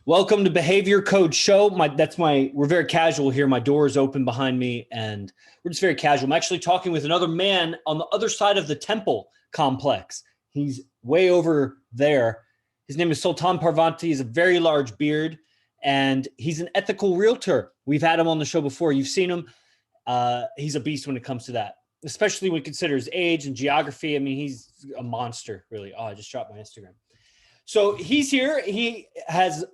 Welcome to Behavior Code Show. We're very casual here. My door is open behind me and we're just very casual. I'm actually talking with another man on the other side of the temple complex. He's way over there. His name is Sultan Parvanti. He has a very large beard and he's an ethical realtor. We've had him on the show before. You've seen him. He's a beast when it comes to that, especially when you consider his age and geography. I mean, he's a monster, really. Oh, I just dropped my Instagram. So he's here. He has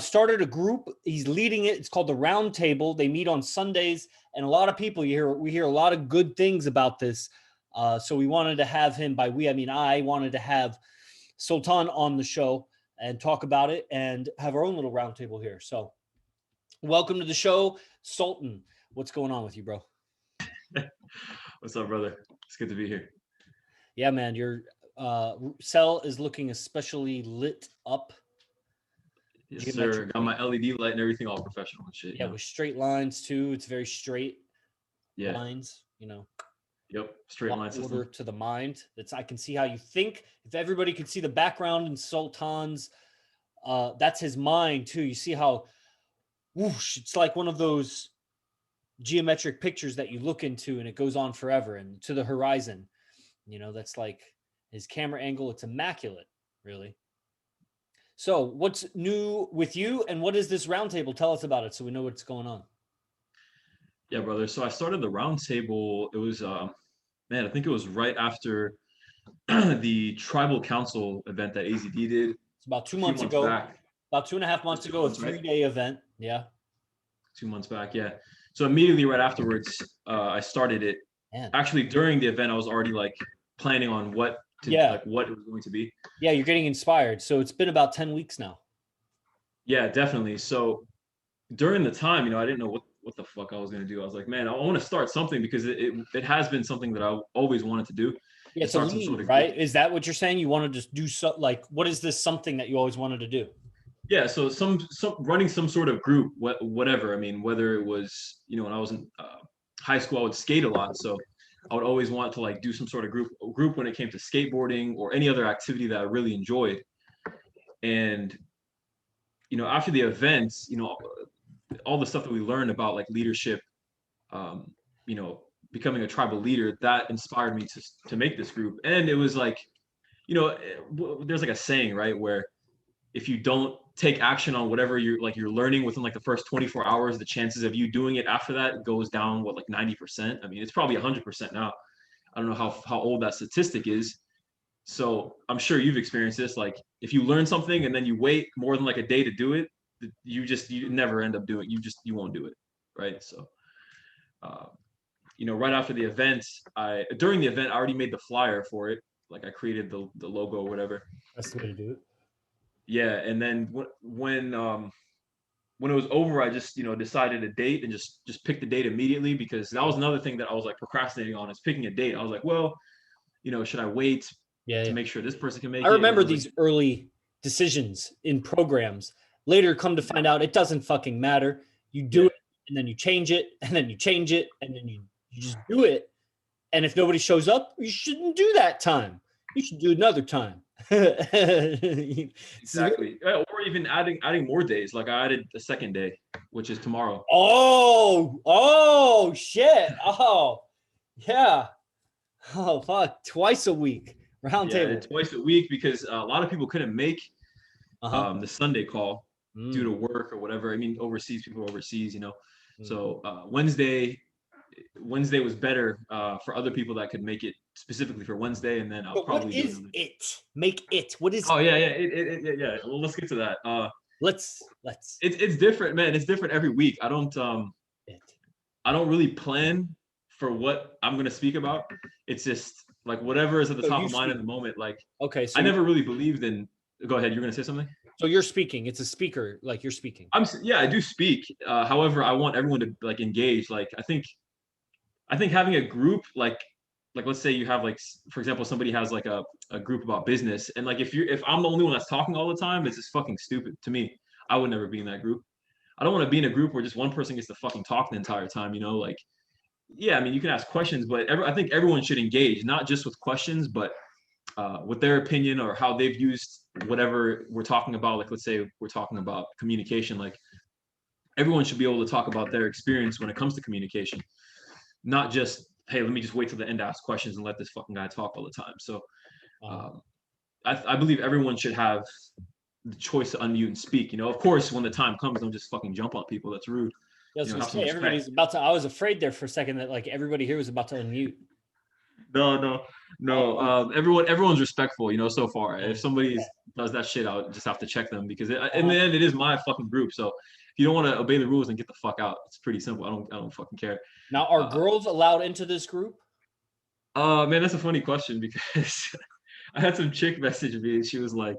started a group. He's leading it. It's called the Round Table. They meet on Sundays, and a lot of people we hear a lot of good things about this. So we wanted to have him. By we, I mean I wanted to have Sultan on the show and talk about it and have our own little round table here. So welcome to the show, Sultan. What's going on with you, bro? What's up, brother? It's good to be here. Yeah, man. Your cell is looking especially lit up. Yes, sir. Got my LED light and everything all professional and shit. Yeah, with straight lines too. It's very straight lines, Yep, straight line system. Order to the mind. I can see how you think. If everybody could see the background in Sultan's, that's his mind too. You see how whoosh, it's like one of those geometric pictures that you look into and it goes on forever and to the horizon. That's like his camera angle. It's immaculate, really. So what's new with you and what is this roundtable? Tell us about it so we know what's going on. Yeah, brother. So I started the roundtable. It was, I think it was right after the tribal council event that AZD did. It's about 2 months ago. Back. About 2.5 months ago, a 3-day event. Yeah. 2 months back. Yeah. So immediately right afterwards, I started it. Man. Actually, during the event, I was already like planning on what it was going to be. Yeah, you're getting inspired. So it's been about 10 weeks now. Yeah, definitely. So during the time, I didn't know what the fuck I was going to do. I was like, man, I want to start something because it has been something that I always wanted to do. Yeah, it's a lead, right? Is that what you're saying? You want to just do what is this something that you always wanted to do? Yeah, so some running some sort of group, whatever. I mean, whether it was, when I was in high school, I would skate a lot. So I would always want to like do some sort of group when it came to skateboarding or any other activity that I really enjoyed. And, after the events, all the stuff that we learned about like leadership, becoming a tribal leader, that inspired me to make this group. And it was like, there's like a saying, right, where if you don't take action on whatever you're learning within like the first 24 hours, the chances of you doing it after that goes down, like 90%. I mean, it's probably 100% now. I don't know how old that statistic is. So I'm sure you've experienced this. Like if you learn something and then you wait more than like a day to do it, you never end up doing it. You won't do it. Right. So, right after the event, during the event, I already made the flyer for it. Like I created the logo or whatever. That's the way to do it. Yeah, and then when it was over, I just decided a date and just picked the date immediately, because that was another thing that I was like procrastinating on, is picking a date. I was like, well, should I wait to make sure this person can make it? I remember these early decisions in programs. Later, come to find out it doesn't fucking matter. You do it and then you change it and then you change it and then you just do it. And if nobody shows up, you shouldn't do that time. You should do another time. Exactly. Or even adding more days. Like I added the second day, which is tomorrow. Oh shit. Oh yeah. Oh fuck. Twice a week. Round table. Twice a week, because a lot of people couldn't make the Sunday call due to work or whatever. I mean, people overseas, So Wednesday was better for other people that could make it specifically for Wednesday, and then I'll probably do it. Make it. What is? Oh yeah. Well, let's get to that. Let's. It's different, man. It's different every week. I don't really plan for what I'm gonna speak about. It's just like whatever is at the top of mind at the moment. Like, okay, so I never really believed in. Go ahead. You're gonna say something. So you're speaking. It's a speaker. Like you're speaking. I do speak. However, I want everyone to like engage. Like I think having a group, like let's say you have like, for example, somebody has like a group about business, and like if I'm the only one that's talking all the time, it's just fucking stupid to me. I would never be in that group. I don't want to be in a group where just one person gets to fucking talk the entire time. Like, yeah, I mean, you can ask questions, but I think everyone should engage, not just with questions, but with their opinion or how they've used whatever we're talking about. Like, let's say we're talking about communication, like everyone should be able to talk about their experience when it comes to communication, not just, hey, let me just wait till the end to ask questions and let this fucking guy talk all the time. So I believe everyone should have the choice to unmute and speak. You know, of course, when the time comes, don't just fucking jump on people. That's rude. Yeah, I was gonna say, everybody's about to. I was afraid there for a second that like everybody here was about to unmute. No. Everyone's respectful, you know, so far. If somebody does that shit, I'll just have to check them because in the end, it is my fucking group. So if you don't want to obey the rules, then get the fuck out. It's pretty simple. I don't fucking care. Now, are girls allowed into this group? Man, that's a funny question because I had some chick message me and she was like,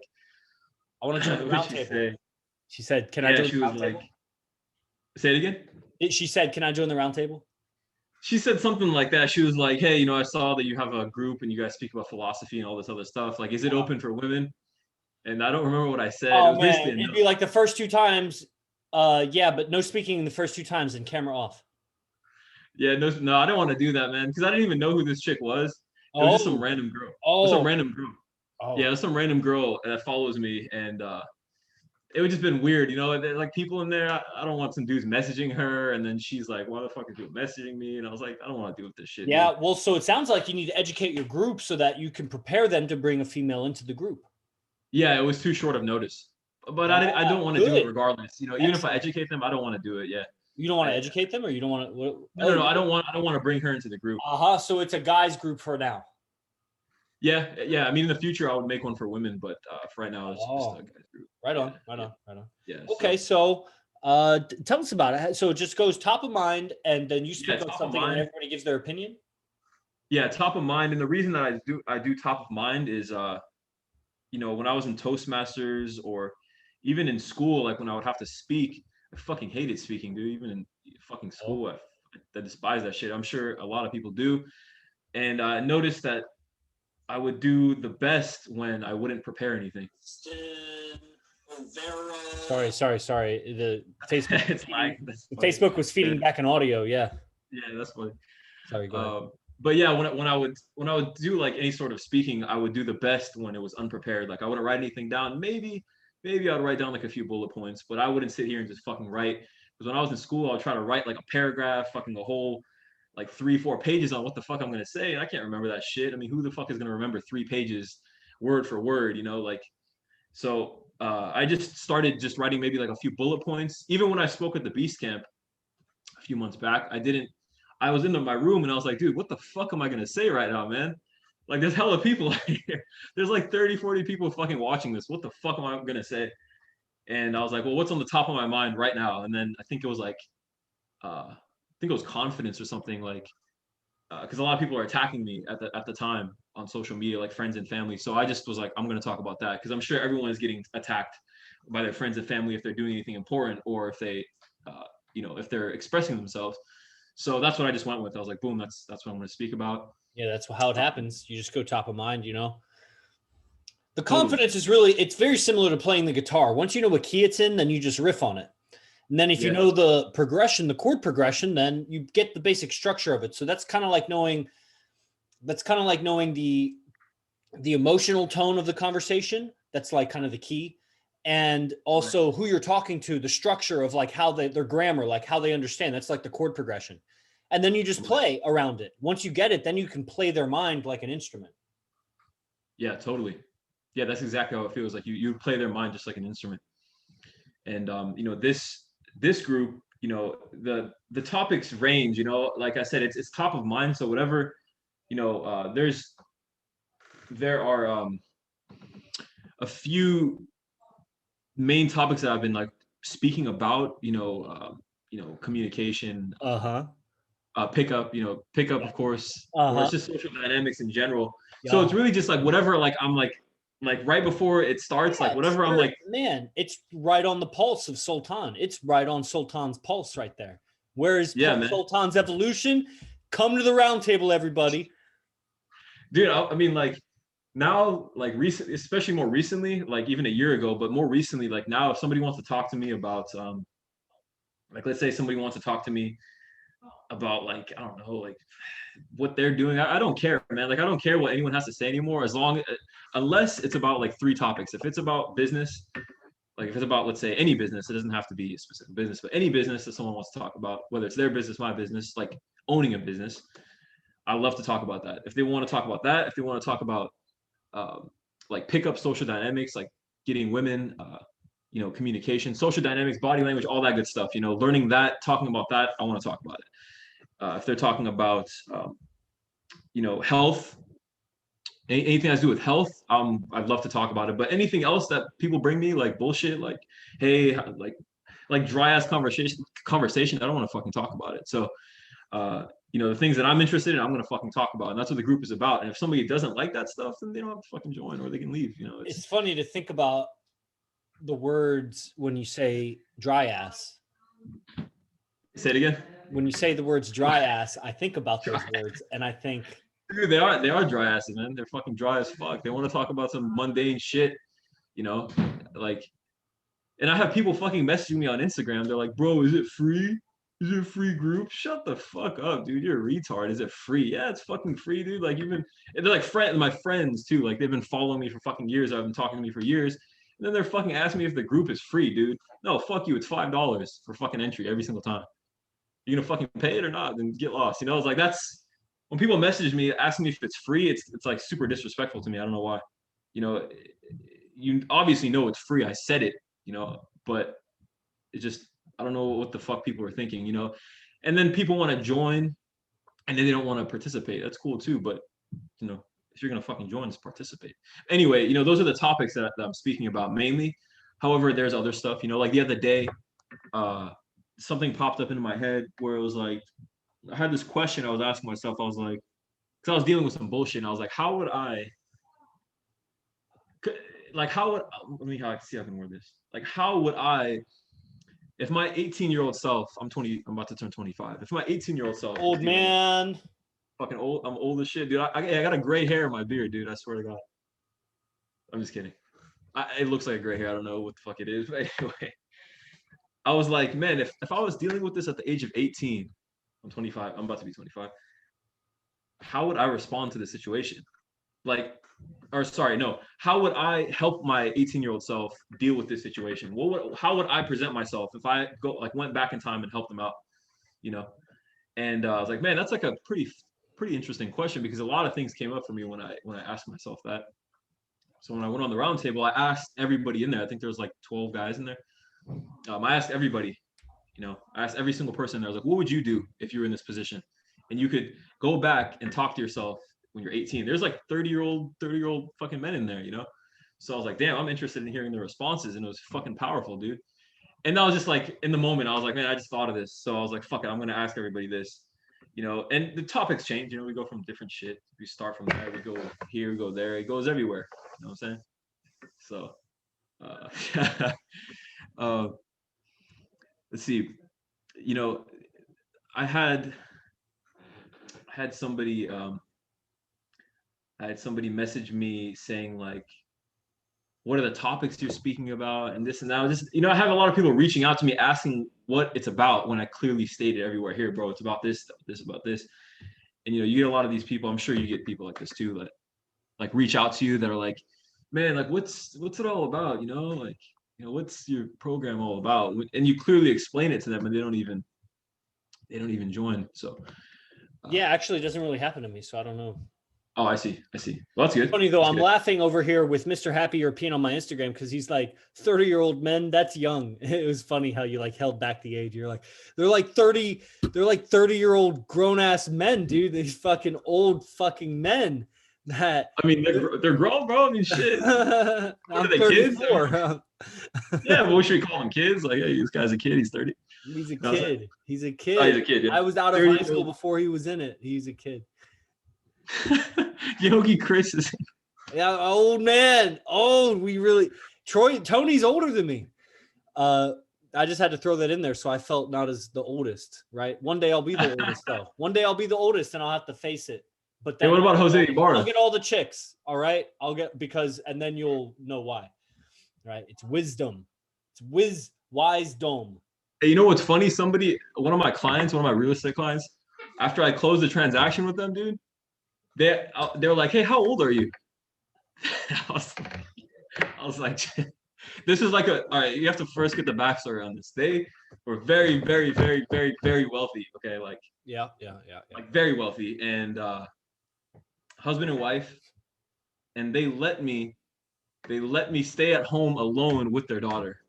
I want to join the round table. She said, can I join the round table? Say it again? She said, can I join the round table? She said something like that. She was like, hey, you know, I saw that you have a group and you guys speak about philosophy and all this other stuff. Like, is it open for women? And I don't remember what I said. Oh, it was man, it'd be like the first 2 times. Yeah, but no speaking the first 2 times and camera off. Yeah, no, I don't want to do that, man, because I didn't even know who this chick was. It was just some random girl. It was some random girl. Yeah, it was some random girl that follows me, and it would just been weird, you know. Like people in there, I don't want some dudes messaging her, and then she's like, "Why the fuck are people messaging me?" And I was like, "I don't want to deal with this shit." Yeah, dude. Well, so it sounds like you need to educate your group so that you can prepare them to bring a female into the group. Yeah, it was too short of notice, but I don't want to do it regardless. You know, even if I educate them, I don't want to do it. Yeah. You don't want to educate them, or you don't want to? No, I don't want to bring her into the group. So it's a guys group for now. Yeah. I mean, in the future, I would make one for women, but for right now, it's just a guys group. Right on. Yeah. Okay, so tell us about it. So it just goes top of mind, and then you speak on something, and everybody gives their opinion. Yeah, top of mind, and the reason that I do top of mind is, you know, when I was in Toastmasters or even in school, like when I would have to speak, I fucking hated speaking, dude. Even in fucking school, I despise that shit. I'm sure a lot of people do, and I noticed that I would do the best when I wouldn't prepare anything. Sorry. The Facebook, it's like Facebook was feeding back an audio. Yeah, that's funny. Sorry, go ahead. But yeah, when I would do like any sort of speaking, I would do the best when it was unprepared. Like I wouldn't write anything down. Maybe I'd write down like a few bullet points, but I wouldn't sit here and just fucking write. Because when I was in school, I would try to write like a paragraph, fucking a whole like 3-4 pages on what the fuck I'm gonna say, and I can't remember that shit. I mean, who the fuck is gonna remember 3 pages word for word, you know? Like, so I just started just writing maybe like a few bullet points. Even when I spoke at the Beast Camp a few months back, I was in my room and I was like, dude, what the fuck am I gonna say right now, man? Like, there's hella people here. There's like 30-40 people fucking watching this. What the fuck am I gonna say? And I was like, well, what's on the top of my mind right now? And then I think it was like, I think it was confidence or something, like, because a lot of people are attacking me at the time on social media, like friends and family. So I just was like, I'm going to talk about that because I'm sure everyone is getting attacked by their friends and family if they're doing anything important or if they, you know, if they're expressing themselves. So that's what I just went with. I was like, boom, that's what I'm going to speak about. Yeah, that's how it happens. You just go top of mind, you know. The confidence is really, it's very similar to playing the guitar. Once you know what key it's in, then you just riff on it. And then if you know the progression, the chord progression, then you get the basic structure of it. So that's kind of like knowing the emotional tone of the conversation. That's like kind of the key. And also who you're talking to, the structure of like how their grammar, like how they understand. That's like the chord progression. And then you just play around it. Once you get it, then you can play their mind like an instrument. Yeah, totally. Yeah, that's exactly how it feels. Like you play their mind just like an instrument. And you know, this group, you know, the topics range, you know, like I said, it's top of mind. So whatever, you know, there are a few main topics that I've been like speaking about, you know, communication, pickup, of course, or it's just social dynamics in general. So it's really just like whatever, like I'm like right before it starts, like whatever I'm like, man, it's right on the pulse of Sultan. It's right on Sultan's pulse right there. Where is Sultan's evolution? Come to the round table, everybody. Dude, I mean, like now, like recent, especially more recently, like even a year ago, but more recently, like now, if somebody wants to talk to me about, like let's say somebody wants to talk to me about like, I don't know, like what they're doing. I don't care, man. Like I don't care what anyone has to say anymore, as long unless it's about like three topics. If it's about business, like if it's about, let's say, any business, it doesn't have to be a specific business, but any business that someone wants to talk about, whether it's their business, my business, like owning a business, I love to talk about that. If they want to talk about that, if they want to talk about like pick up social dynamics, like getting women, communication, social dynamics, body language, all that good stuff, learning that, talking about that, I want to talk about it. If they're talking about, health, anything has to do with health, I'd love to talk about it. But anything else that people bring me, like bullshit, like, hey, like dry ass conversation, I don't want to fucking talk about it. So, the things that I'm interested in, I'm gonna fucking talk about, and that's what the group is about. And if somebody doesn't like that stuff, then they don't have to fucking join, or they can leave. It's funny to think about the words when you say dry ass. Say it again. When you say the words dry ass, I think about those words, and I think, dude, they are dry asses, man. They're fucking dry as fuck. They want to talk about some mundane shit, like. And I have people fucking messaging me on Instagram. They're like, bro, is it free? Is it a free group? Shut the fuck up, dude. You're a retard. Is it free? Yeah, it's fucking free, dude. Like and they're like my friends too. Like they've been following me for fucking years. I've been talking to me for years. And then they're fucking asking me if the group is free, dude. No, fuck you. It's $5 for fucking entry every single time. You're gonna fucking pay it or not? Then get lost. It's like that's when people message me asking me if it's free. It's like super disrespectful to me. I don't know why. You obviously know it's free. I said it. But it just, I don't know what the fuck people are thinking, and then people want to join and then they don't want to participate. That's cool too. But, if you're going to fucking join, just participate. Anyway, those are the topics that I'm speaking about mainly. However, there's other stuff, like the other day, something popped up into my head where it was like, I had this question I was asking myself. I was like, because I was dealing with some bullshit, and I was like, let me see how I can word this. Like, how would I, if my 18-year-old self, I'm about to turn 25. If my 18-year-old self, old man, fucking old, I'm old as shit, dude. I got a gray hair in my beard, dude. I swear to God. I'm just kidding. It looks like a gray hair. I don't know what the fuck it is, but anyway. I was like, man, if I was dealing with this at the age of 18, I'm 25. I'm about to be 25. How would I respond to the situation? How would I help my 18-year-old self deal with this situation? How would I present myself if I went back in time and helped them out, And I was like, man, that's like a pretty interesting question, because a lot of things came up for me when I asked myself that. So when I went on the round table, I asked everybody in there. I think there was like 12 guys in there. I asked everybody, I asked every single person there. I was like, what would you do if you were in this position? And you could go back and talk to yourself when you're 18. There's like 30-year-old fucking men in there, So I was like, damn, I'm interested in hearing the responses, and it was fucking powerful, dude. And I was just like, in the moment, I was like, man, I just thought of this. So I was like, fuck it, I'm gonna ask everybody this, and the topics change, we go from different shit. We start from there, we go here, we go there, it goes everywhere. You know what I'm saying? So let's see. I had somebody message me saying like, what are the topics you're speaking about, and this and that. Just, I have a lot of people reaching out to me asking what it's about, when I clearly stated everywhere here, bro, it's about this, about this. And you get a lot of these people, I'm sure you get people like this too, that like reach out to you that are like, man, like what's it all about, what's your program all about? And you clearly explain it to them, and they don't even join. So yeah, actually, it doesn't really happen to me, so I don't know. Oh, I see. Well, that's good. Funny though, that's I'm good. laughing over here with Mr. Happy European on my Instagram, because he's like 30-year-old men. That's young. It was funny how you like held back the age. You're like, they're like 30-year-old grown ass men, dude. These fucking old fucking men. That I mean, they're grown, bro. I mean, shit. I'm are they 34. Kids? Yeah, but what should we call him? Kids? Like, hey, this guy's a kid. He's 30. He's a kid. He's a kid. Oh, he's a kid. Yeah. I was out of high school before he was in it. He's a kid. Yogi Chris is. Yeah, old man. Tony's older than me. I just had to throw that in there, so I felt not as the oldest, right? One day I'll be the oldest, though. One day I'll be the oldest, and I'll have to face it. But then, hey, what about Jose Ibarra? I'll get all the chicks, all right? And then you'll know why, right? It's wisdom. It's wise dome. Hey, you know what's funny? One of my clients, one of my real estate clients, after I closed the transaction with them, dude, they were like, "Hey, how old are you?" I was, I was like, "This is like a all right." You have to first get the backstory on this. They were very, very, very, very, very wealthy. Okay, Yeah. like very wealthy, and husband and wife, and they let me stay at home alone with their daughter.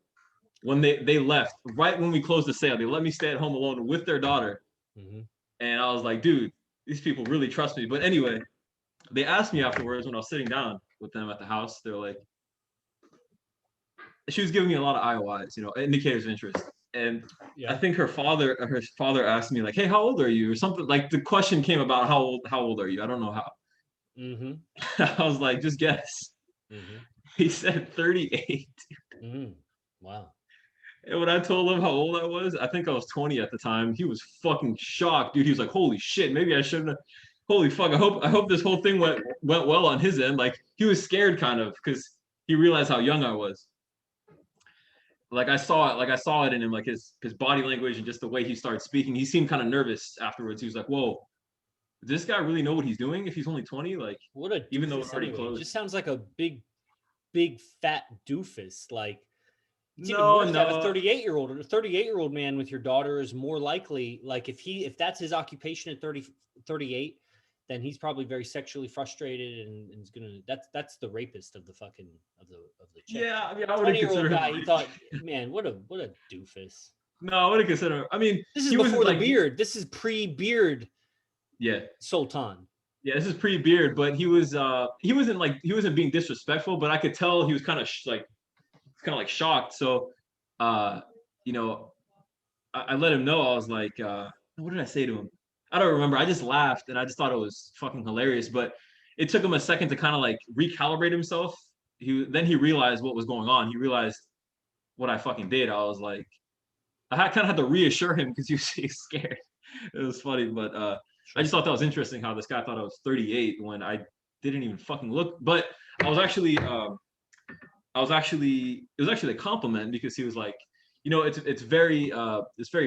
When they left, right when we closed the sale, they let me stay at home alone with their daughter. Mm-hmm. And I was like, dude, these people really trust me. But anyway, they asked me afterwards when I was sitting down with them at the house, they're like, she was giving me a lot of IOIs, indicators of interest. And I Yeah. think her father asked me like, "Hey, how old are you?" or something. Like the question came about how old are you? I don't know how. Mm-hmm. I was like, just guess. Mm-hmm. He said 38. Mm-hmm. Wow. And when I told him how old I was, I think I was 20 at the time. He was fucking shocked, dude. He was like, "Holy shit, maybe I shouldn't have." Holy fuck! I hope this whole thing went well on his end. Like he was scared kind of because he realized how young I was. Like I saw it in him, like his body language and just the way he started speaking. He seemed kind of nervous afterwards. He was like, "Whoa, does this guy really know what he's doing if he's only 20?" Like What a even though it doofus already anyway. It closed. just sounds like a big fat doofus. Like it's even No, worse to have a no, 38-year-old. A 38-year-old man with your daughter is more likely, like if that's his occupation at 38, then he's probably very sexually frustrated and is gonna that's the rapist of the fucking of the chick. yeah. I mean, I wouldn't 20-year-old consider him. guy, he thought, man, what a doofus. No, I wouldn't consider him. I mean, This is he was before the like, beard. This is pre-beard yeah. Sultan. Yeah, this is pre-beard, but he wasn't being disrespectful, but I could tell he was kind of like shocked. So, uh, you know, I let him know. I was like, what did I say to him? I don't remember. I just laughed and I just thought it was fucking hilarious. But it took him a second to kind of like recalibrate himself. He realized what was going on. He realized what I fucking did. I was like, kind of had to reassure him because he was scared. It was funny, but I Sure. just thought that was interesting how this guy thought I was 38 when I didn't even fucking look. But I was actually, it was actually a compliment because he was like, it's very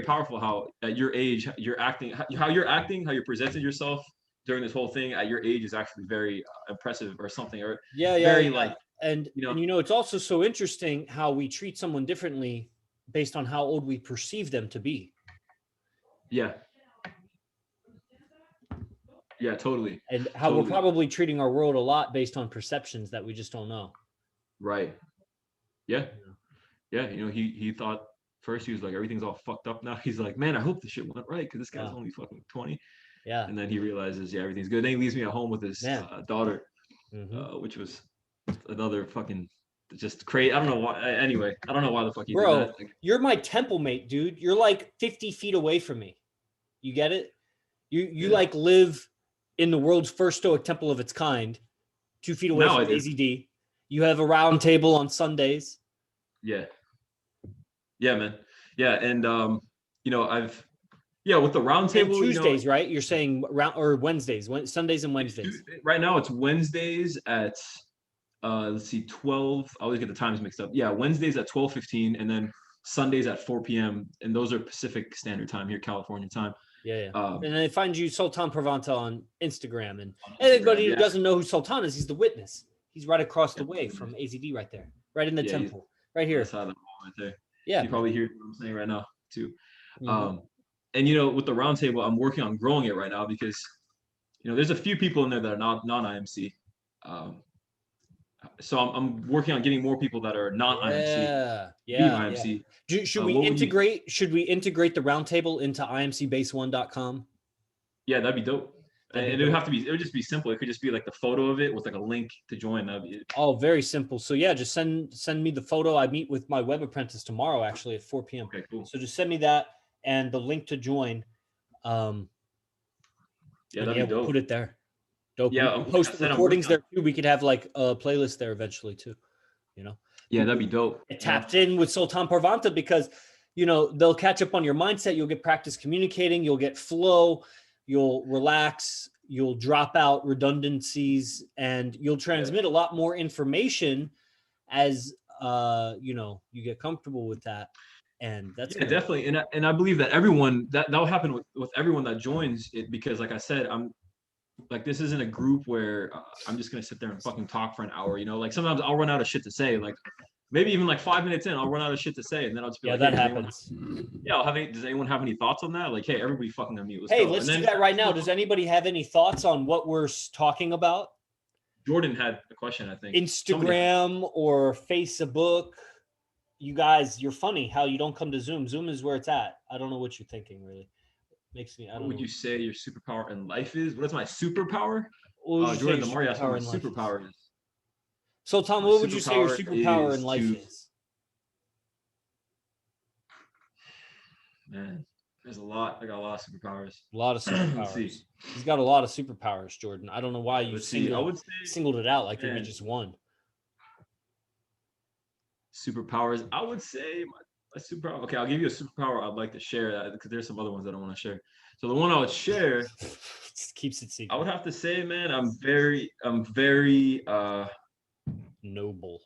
powerful how at your age you're acting, how you're acting, how you're presenting yourself during this whole thing at your age is actually very impressive or something, or Yeah. very like, And it's also so interesting how we treat someone differently based on how old we perceive them to be. yeah, yeah, totally, And how we're totally, probably treating our world a lot based on perceptions that we just don't know. right, yeah. Yeah. Yeah, he thought first he was like everything's all fucked up now. He's like, man, I hope the shit went right because this guy's Wow. only fucking 20. Yeah. And then he realizes, yeah, everything's good. Then he leaves me at home with his Man. daughter, Hmm. which was another fucking just crazy. I don't know why. Anyway, I don't know why the fuck he did that. Bro, Like, you're my temple mate, dude. You're like 50 feet away from me. You get it? You yeah, like live in the world's first stoic temple of its kind, 2 feet away now I from do. AZD. You have a round table on Sundays Yeah, yeah, man. Yeah, and I've with the round and table, Tuesdays, right? You're saying round or Wednesdays, Sundays and it's Wednesdays. right now it's Wednesdays at let's see, 12. I always get the times mixed up. Yeah, Wednesdays at 12:15, and then Sundays at 4 p.m. And those are Pacific Standard Time here, California time. Yeah. Um, And then find you Sultan Pravanta on Instagram. And on Instagram. anybody who Yeah, doesn't know who Sultan is, he's the witness. He's right across the yeah, way from AZD right there, right in the yeah. He's temple, right on the here. side of the wall right there. Yeah, You man. probably hear what I'm saying right now too. Hmm. Um, and with the roundtable, I'm working on growing it right now because there's a few people in there that are not non-IMC. Um, so I'm working on getting more people that are not IMC be Yeah. IMC. Should we What would you? integrate? Should we integrate the roundtable into imcbase1.com? Yeah, that'd be dope. That'd be And dope. it would just be simple. It could just be like the photo of it with like a link to join. That'd be it. Oh, very simple. So yeah, just send me the photo. I meet with my web apprentice tomorrow, actually at 4 p.m. Okay, cool. So just send me that and the link to join. Um, Yeah, and that'd yeah, be we'll put dope. it there. Dope. We Yeah, can like I post the said, I'm recordings working on. there too. We could have like a playlist there eventually too. You know, Yeah, that'd people be dope. get tapped in with Sultan Parvanta because they'll catch up on your mindset. You'll get practice communicating. You'll get flow. You'll relax. You'll drop out redundancies, and you'll Yeah, transmit a lot more information as you get comfortable with that. And that's yeah, definitely. And I believe that everyone that will happen with everyone that joins it, because like I said, I'm like, this isn't a group where I'm just gonna sit there and fucking talk for an hour. Like sometimes I'll run out of shit to say. Like maybe even like 5 minutes in, I'll run out of shit to say, and then I'll just be yeah, like, that hey, happens. does anyone have any thoughts on that? Like, hey, everybody fucking unmute. Let's Hey, go. let's And do then that right now. Does anybody have any thoughts on what we're talking about? Jordan had a question, I think. Instagram or Facebook. You guys, you're funny how you don't come to Zoom. Zoom is where it's at. I don't know what you're thinking, really. Makes me, I don't What would know. you say your superpower in life is? What is my superpower? What would you say Jordan, your the Mario asked what superpower my in life is? superpower is. So, Tom, My what would you say your superpower superpower in is life to, is? man, there's a lot. I got a lot of superpowers. A lot of Let's see. superpowers. He's got a lot of superpowers, Jordan. I don't know why you Let's see. I would say, singled it out like there'd be man, just one. superpowers. I would say my superpower. Okay, I'll give you a superpower I'd like to share because there's some other ones that I want to share. So the one I would share, Just keeps it secret. I would have to say, man, I'm very Noble.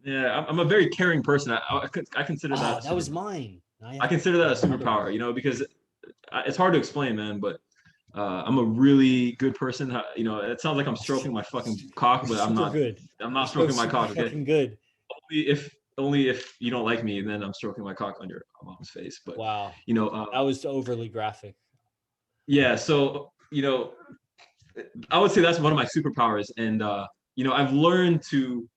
yeah, I'm a very caring person. I consider that. That was mine. I consider that a superpower, because it's hard to explain, man. But I'm a really good person. It sounds like I'm stroking my fucking cock, but I'm not. Good. I'm not stroking my cock. Okay, fucking good. Only if you don't like me, then I'm stroking my cock on your mom's face. But Wow, that was overly graphic. Yeah, so I would say that's one of my superpowers, and I've learned to,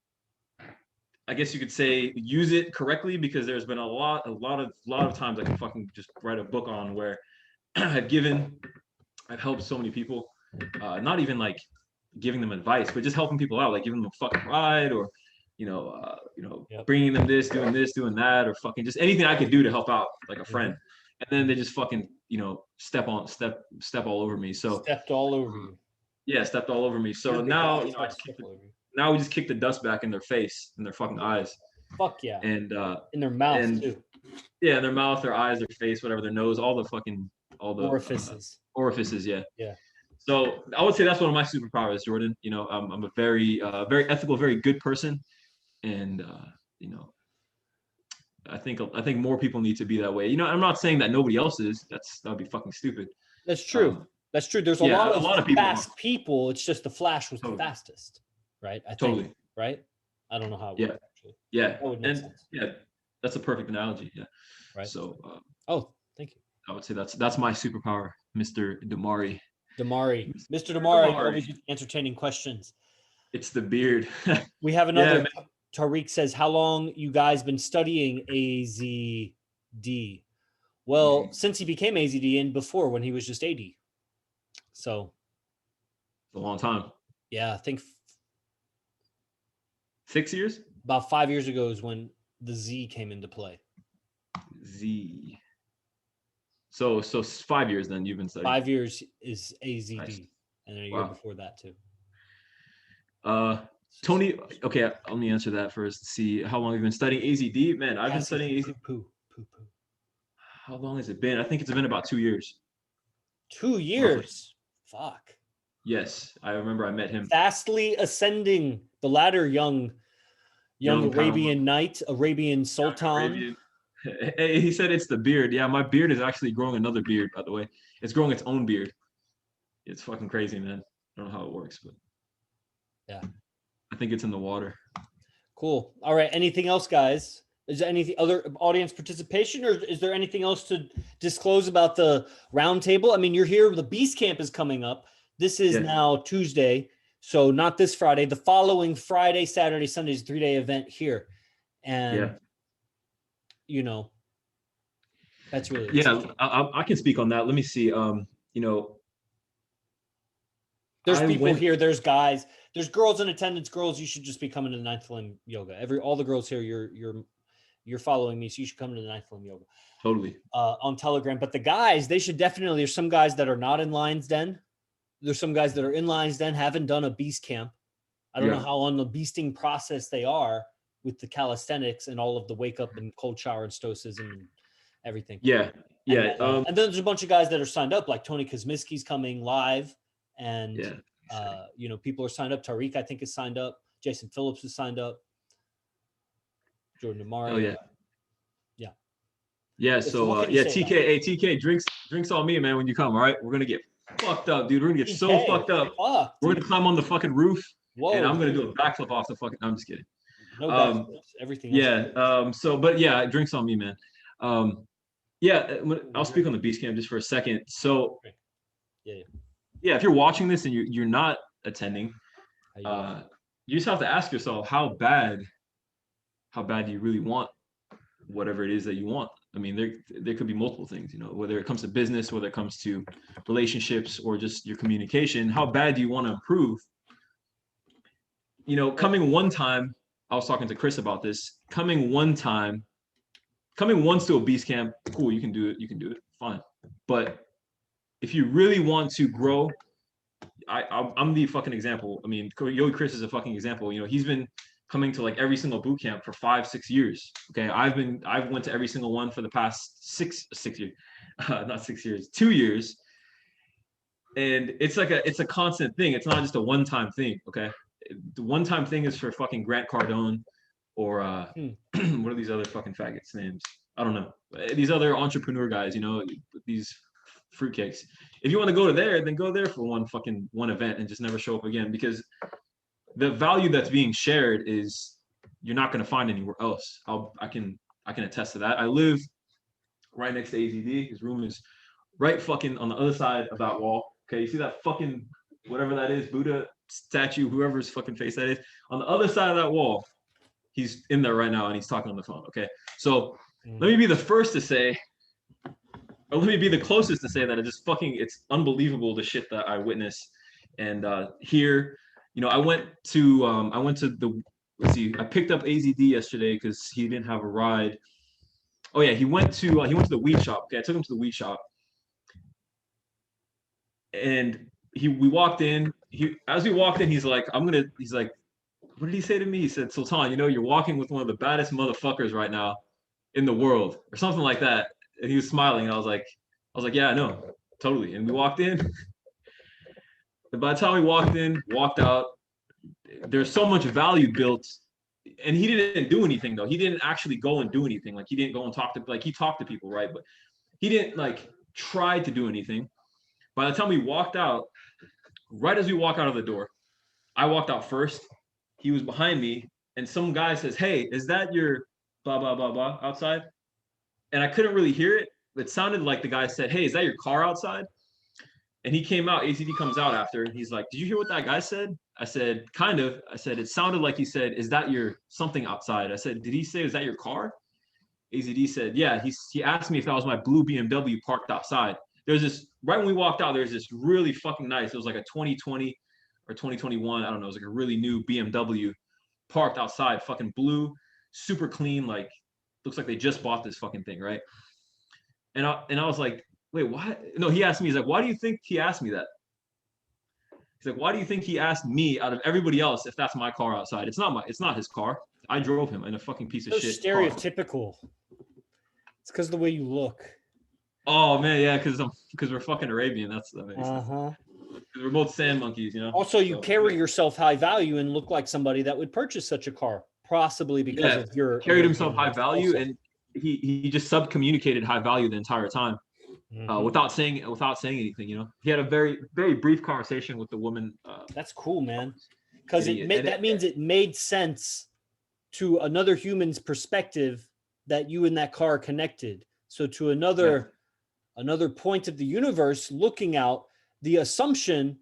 I guess you could say, use it correctly, because there's been a lot of times I can fucking just write a book on where I've helped so many people, not even like giving them advice, but just helping people out, like giving them a fucking ride, or Yep. bringing them this, doing that, or fucking just anything I could do to help out like a friend. And then they just fucking step all over me. So stepped all over you. Yeah, stepped all over me. So now we just kick the dust back in their face, in their fucking eyes. Fuck yeah. And in their mouth too. Yeah, their mouth, their eyes, their face, whatever, their nose, all the orifices. Orifices, yeah. Yeah. So I would say that's one of my superpowers, Jordan. I'm a very ethical, very good person, and I think more people need to be that way. I'm not saying that nobody else is. That'd be fucking stupid. That's true. That's true. There's a lot of people fast people. It's just the Flash was the fastest, right? I think, right? I don't know how it works, actually. Yeah. That would make sense. Yeah, that's a perfect analogy. Yeah. Right. So thank you. I would say that's my superpower, Mr. Damari. Mr. Damari, always entertaining questions. It's the beard. We have another. Tariq says, how long you guys been studying AZD? Well, since he became AZD and before, when he was just AD. So a long time. Yeah, I think 6 years? About 5 years ago is when the Z came into play. Z. So 5 years then you've been studying. 5 years is AZD. Nice. And then a year before that too. Tony, okay, let me answer that first. See, how long have you been studying AZD? Man, I've been studying AZD. Poo. How long has it been? I think it's been about 2 years. 2 years? Roughly. Fuck. Yes, I remember I met him. Fastly ascending the ladder, young Arabian knight, Arabian sultan. Hey, he said it's the beard. Yeah, my beard is actually growing another beard, by the way. It's growing its own beard. It's fucking crazy, man. I don't know how it works, but yeah. I think it's in the water. Cool. All right. Anything else, guys? Is there any other audience participation, or is there anything else to disclose about the roundtable? I mean, you're here. The Beast Camp is coming up. This is now Tuesday, so not this Friday. The following Friday, Saturday, Sunday is a 3-day event here, and that's really exciting. I can speak on that. Let me see. There's people here. There's guys. There's girls in attendance. Girls, you should just be coming to the Ninth Flame Yoga. All the girls here, you're following me, so you should come to the Ninth Flame Yoga. Totally. On Telegram. But the guys, they should definitely. There's some guys that are not in Lions Den. There's some guys that are in Lions Den, haven't done a beast camp. I don't know how on the beasting process they are with the calisthenics and all of the wake up and cold shower and stoicism and everything. Yeah. And then there's a bunch of guys that are signed up, like Tony Kosmiski's coming live. And, people are signed up. Tariq, I think, is signed up. Jason Phillips is signed up. Jordan Amari. Oh yeah. Yeah. Yeah. So So what can you yeah, say TK, about it? hey TK, drinks on me, man. When you come, all right, we're gonna get fucked up, dude. We're gonna get so TK, fucked up. fuck, We're dude. gonna climb on the fucking roof, and Whoa, I'm gonna dude. do a backflip off the fucking. I'm just kidding. No Um, backflips. Everything else. yeah. So, but yeah, drinks on me, man. Yeah. I'll speak on the beach camp just for a second. So, Yeah, yeah. yeah, if you're watching this and you're not attending, How you doing? you just have to ask yourself how bad do you really want whatever it is that you want. I mean, there could be multiple things, you know, whether it comes to business, whether it comes to relationships, or just your communication. How bad do you want to improve? You know, coming one time, I was talking to Chris about this. Coming once to a beast camp, cool, you can do it, fine. But if you really want to grow, I'm the fucking example. I mean, Yogi Chris is a fucking example. You know, he's been coming to like every single boot camp for 5-6 years. Okay, I've went to every single one for the past 6 years, not 6 years, 2 years. And it's a constant thing. It's not just a one-time thing. Okay, the one-time thing is for fucking Grant Cardone or what are these other fucking faggots names? I don't know. These other entrepreneur guys, you know, these fruitcakes. If you want to go to there, then go there for one event and just never show up again, because the value that's being shared is you're not going to find anywhere else. I can attest to that. I live right next to AZD. His room is right fucking on the other side of that wall. Okay, you see that fucking whatever that is, Buddha statue, whoever's fucking face that is, on the other side of that wall. He's in there right now and he's talking on the phone. Okay, so let me be the first to say, or let me be the closest to say that it's unbelievable the shit that I witnessed and here. You know, I went to the, let's see, I picked up AZD yesterday because he didn't have a ride. Oh yeah, he went to the weed shop. Okay, I took him to the weed shop, and we walked in. As we walked in, he's like, what did he say to me? He said, Sultan, you know, you're walking with one of the baddest motherfuckers right now in the world, or something like that. And he was smiling, and I was like, yeah, I know, totally. And we walked in. And by the time we walked out, there's so much value built. And he didn't do anything though. He didn't actually go and do anything. Like he didn't go and he talked to people, right? But he didn't like try to do anything. By the time we walked out, right as we walk out of the door, I walked out first. He was behind me, and some guy says, "Hey, is that your blah blah blah blah outside?" And I couldn't really hear it. It sounded like the guy said, "Hey, is that your car outside?" And he came out, ACD comes out after, and he's like, "Did you hear what that guy said?" I said, "Kind of." I said, "It sounded like he said, is that your something outside?" I said, "Did he say, is that your car?" AZD said, "Yeah." He asked me if that was my blue BMW parked outside. There's this, right when we walked out, there's this really fucking nice, it was like a 2020 or 2021, I don't know, it was like a really new BMW parked outside, fucking blue, super clean, like, looks like they just bought this fucking thing, right? And I was like, wait, what? No, he asked me, he's like, why do you think he asked me that? He's like, why do you think he asked me out of everybody else if that's my car outside? It's not his car. I drove him in a fucking piece of shit. Stereotypical. Car. It's because of the way you look. Oh man, yeah, because we're fucking Arabian. That's that makes sense. We're both sand monkeys, you know. Also, you carry yourself high value and look like somebody that would purchase such a car, possibly because of your carried himself high value, also. And he just sub-communicated high value the entire time, without saying anything. You know, he had a very very brief conversation with the woman. That's cool, man, because that means it made sense to another human's perspective that you and that car connected. So to another point of the universe looking out, the assumption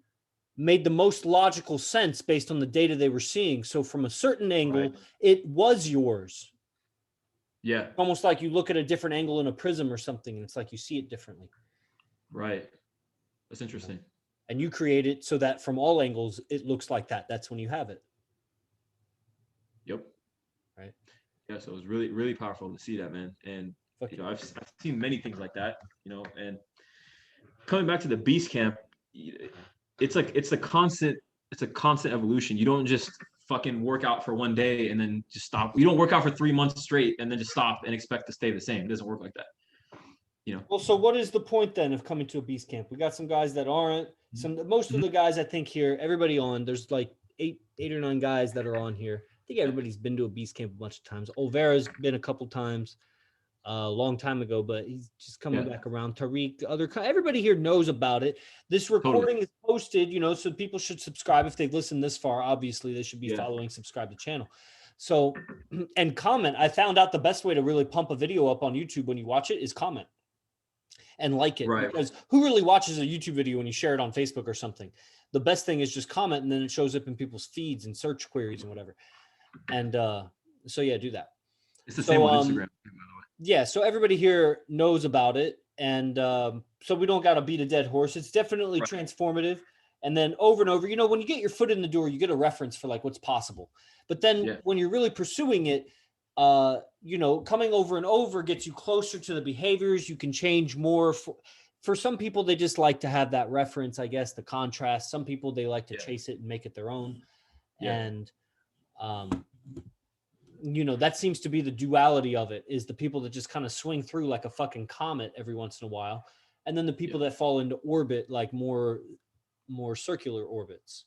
made the most logical sense based on the data they were seeing. So from a certain angle, it was yours. Yeah. Almost like you look at a different angle in a prism or something, and it's like you see it differently. Right. That's interesting. And you create it so that from all angles, it looks like that. That's when you have it. Yep. Right. Yeah. So it was really, really powerful to see that, man. And you know, I've seen many things like that, you know, and coming back to the beast camp, it's a constant evolution. You don't just fucking work out for one day and then just stop. You don't work out for 3 months straight and then just stop and expect to stay the same. It doesn't work like that. You know. Well, so what is the point then of coming to a beast camp? We got some guys that aren't. Most of the guys I think here, everybody on, there's like eight or nine guys that are on here. think everybody's been to a beast camp a bunch of times. Olvera's been a couple times, a long time ago, but he's just coming back around. Tariq, everybody here knows about it. This recording is posted, so people should subscribe if they've listened this far. Obviously, they should be following, subscribe to the channel. So, and comment. I found out the best way to really pump a video up on YouTube when you watch it is comment and like it. Right. Because who really watches a YouTube video when you share it on Facebook or something? The best thing is just comment, and then it shows up in people's feeds and search queries and whatever. And so yeah, do that. It's the same on Instagram, by the way. Yeah, so everybody here knows about it, and so we don't got to beat a dead horse. It's definitely transformative. And then over and over, when you get your foot in the door, you get a reference for like what's possible. But then when you're really pursuing it, coming over and over gets you closer to the behaviors. You can change more. For some people, they just like to have that reference, I guess, the contrast. Some people, they like to chase it and make it their own. And, that seems to be the duality of it, is the people that just kind of swing through like a fucking comet every once in a while. And then the people that fall into orbit, like more circular orbits.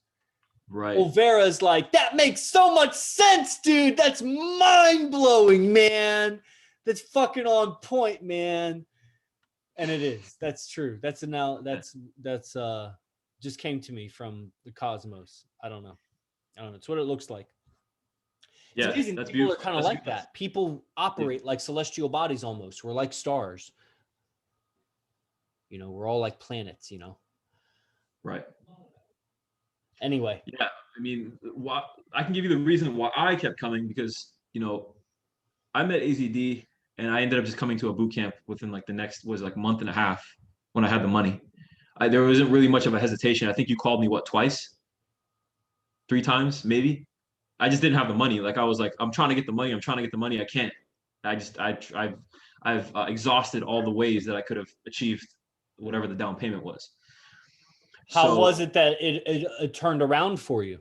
Right. Olvera's like, that makes so much sense, dude. That's mind blowing, man. That's fucking on point, man. And it is. That's true. That's just came to me from the cosmos. I don't know. It's what it looks like. It's amazing. That's people are kind of like that. People operate like celestial bodies almost. We're like stars. We're all like planets, Right. Anyway. Yeah. I mean, I can give you the reason why I kept coming, because, I met AZD and I ended up just coming to a boot camp within like the next month and a half when I had the money. There wasn't really much of a hesitation. I think you called me twice? 3 times, maybe. I just didn't have the money. Like I was like, I'm trying to get the money. I can't. I've exhausted all the ways that I could have achieved whatever the down payment was. How was it that it turned around for you?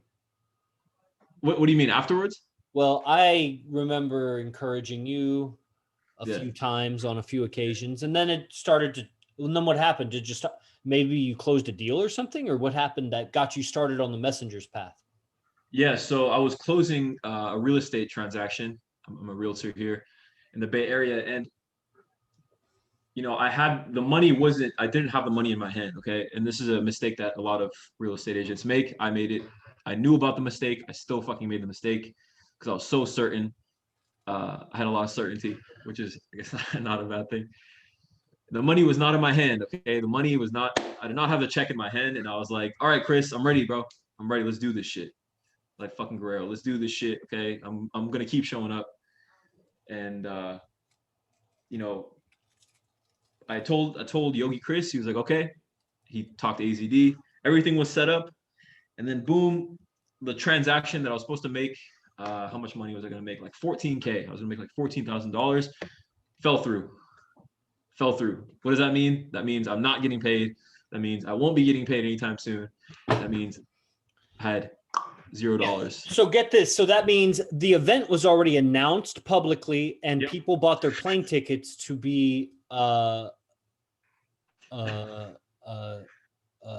What do you mean afterwards? Well, I remember encouraging you a few times on a few occasions, and then it started to. And then what happened? Did just maybe you closed a deal or something, or what happened that got you started on the messenger's path? Yeah, so I was closing a real estate transaction. I'm a realtor here in the Bay Area, and I had the money. I didn't have the money in my hand. Okay, and this is a mistake that a lot of real estate agents make. I made it. I knew about the mistake. I still fucking made the mistake because I was so certain. I had a lot of certainty, which is, I guess, not a bad thing. The money was not in my hand. Okay, the money was not. I did not have the check in my hand, and I was like, "All right, Chris, I'm ready, bro. I'm ready. Let's do this shit." Like fucking Guerrero, let's do this shit. Okay, I'm gonna keep showing up. And I told Yogi Chris. He was like, okay. He talked to AZD. Everything was set up, and then boom, the transaction that I was supposed to make. How much money was I gonna make? Like $14,000. I was gonna make like $14,000. Fell through. What does that mean? That means I'm not getting paid. That means I won't be getting paid anytime soon. That means I had $0. So get this. So that means the event was already announced publicly, and people bought their plane tickets to be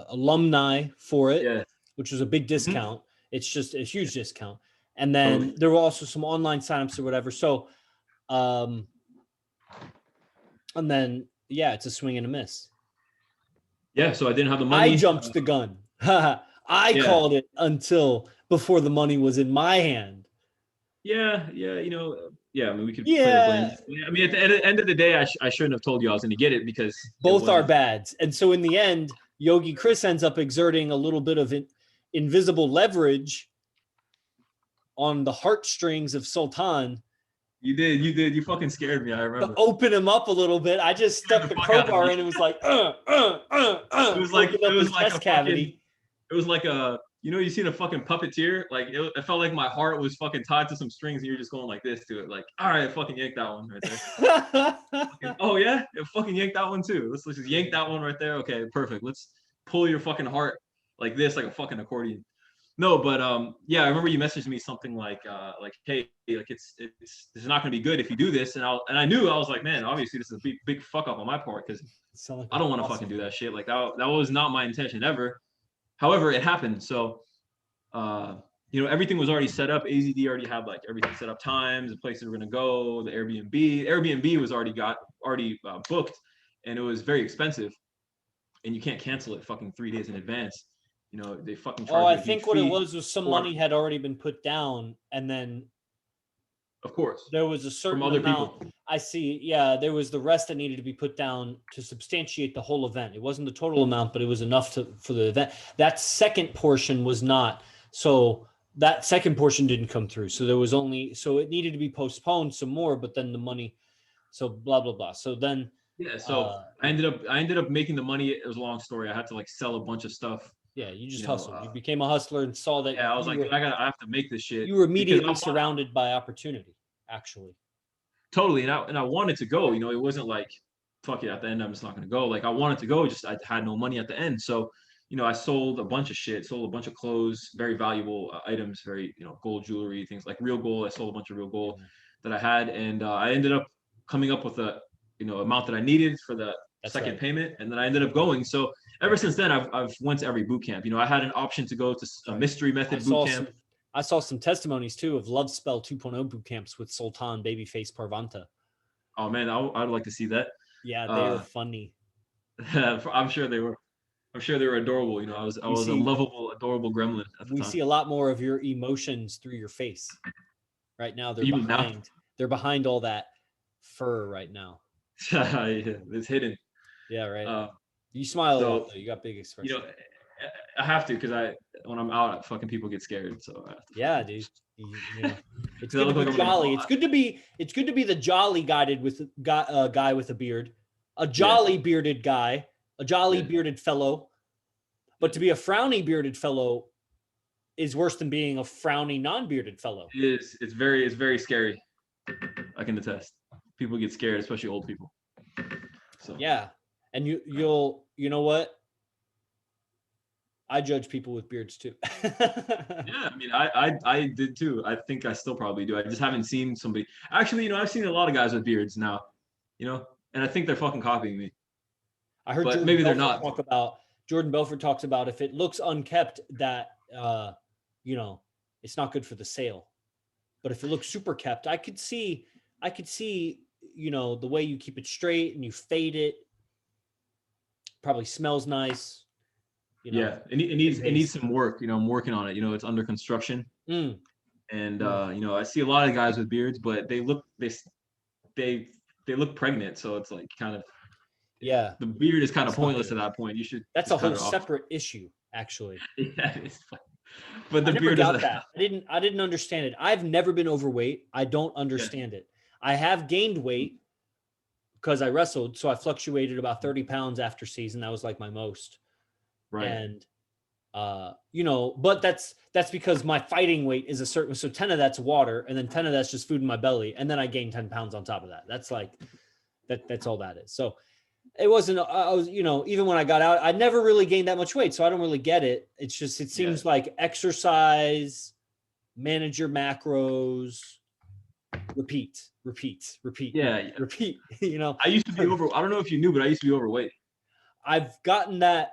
alumni for it, which was a big discount. It's just a huge discount. And then there were also some online signups or whatever. So, and then it's a swing and a miss. Yeah. So I didn't have the money. I jumped the gun. I called it until before the money was in my hand. Yeah. I mean, we could play the blame. I mean, at the end of the day, I shouldn't have told you I was going to get it, because both are bads. And so in the end, Yogi Chris ends up exerting a little bit of invisible leverage on the heartstrings of Sultan. You did. You fucking scared me. I remember. To open him up a little bit, I just stuck the crowbar in and was like, It was like a chest cavity. It was like a, you seen a fucking puppeteer? Like it felt like my heart was fucking tied to some strings, and you're just going like this to it. Like, all right, fucking yank that one right there. Oh yeah, fucking yank that one too. Let's just yank that one right there. Okay, perfect. Let's pull your fucking heart like this, like a fucking accordion. No, but I remember you messaged me something like, hey, like it's not gonna be good if you do this, and I knew, I was like, man, obviously this is a big fuck up on my part, because I don't want to fucking do that shit. Like that was not my intention ever. However, it happened. So, everything was already set up. AZD already had like everything set up, times, the places we're gonna go, the Airbnb was already booked, and it was very expensive, and you can't cancel it fucking 3 days in advance. They fucking Oh, charge I you a huge think what it fee. was some money had already been put down, and then Of course, there was a from certain other amount. people. I see. Yeah, there was the rest that needed to be put down to substantiate the whole event. It wasn't the total amount, but it was enough for the event. That second portion was not. So that second portion didn't come through. So there was only, so it needed to be postponed some more, but then the money, so blah, blah, blah. So then, Yeah, so I ended up making the money. It was a long story. I had to like sell a bunch of stuff. Yeah, you just hustled. You became a hustler and saw that. Yeah, I was like, dude, I have to make this shit. You were Because immediately surrounded by opportunity, actually. totally, and I wanted to go. It wasn't like, fuck it, at the end I'm just not gonna go. Like I wanted to go, just I had no money at the end. So, I sold a bunch of shit, sold a bunch of clothes, very valuable items, very gold jewelry, things like real gold. I sold a bunch of real gold that I had, and I ended up coming up with a amount that I needed for the second payment, and then I ended up going. So ever since then, I've went to every boot camp. I had an option to go to a mystery method boot camp. I saw some testimonies too of Love Spell 2.0 boot camps with Sultan Babyface Parvanta. Oh man, I'd like to see that. Yeah, they were funny. I'm sure they were. I'm sure they were adorable. I was a lovable, adorable gremlin at the time. We see a lot more of your emotions through your face. Right now, they're behind all that fur right now. Yeah, it's hidden. Yeah, right. You smile a lot though. You got big expression. I have to, because when I'm out, fucking people get scared. So yeah, dude. It's good to be jolly. It's good to be the jolly guy with a beard, a jolly bearded guy, a jolly bearded fellow. But to be a frowny bearded fellow is worse than being a frowny non-bearded fellow. It is. It's very scary. I can attest. People get scared, especially old people. So yeah, and you know what? I judge people with beards too. Yeah, I mean, I did too. I think I still probably do. I just haven't seen somebody. Actually, I've seen a lot of guys with beards now. And I think they're fucking copying me. I heard, but maybe they're not. Jordan Belfort talks about if it looks unkept, that it's not good for the sale. But if it looks super kept, I could see, the way you keep it straight and you fade it. Probably smells nice. Yeah, it needs some work. I'm working on it. It's under construction. And I see a lot of guys with beards, but they look pregnant. So it's like kind of, the beard is kind of pointless at that point. You should. That's a whole separate issue, actually. Yeah, it's fun. But the beard is that. I didn't understand it. I've never been overweight. I don't understand it. I have gained weight because I wrestled, so I fluctuated about 30 pounds after season. That was like my most. Right. And but that's because my fighting weight is a certain, so 10 of that's water, and then 10 of that's just food in my belly, and then I gain 10 pounds on top of that. That's like that's all that is. So it wasn't, I was, even when I got out, I never really gained that much weight, so I don't really get it. It's just, it seems like exercise, manage your macros, repeat. Yeah, repeat. I used to be I don't know if you knew, but I used to be overweight. I've gotten that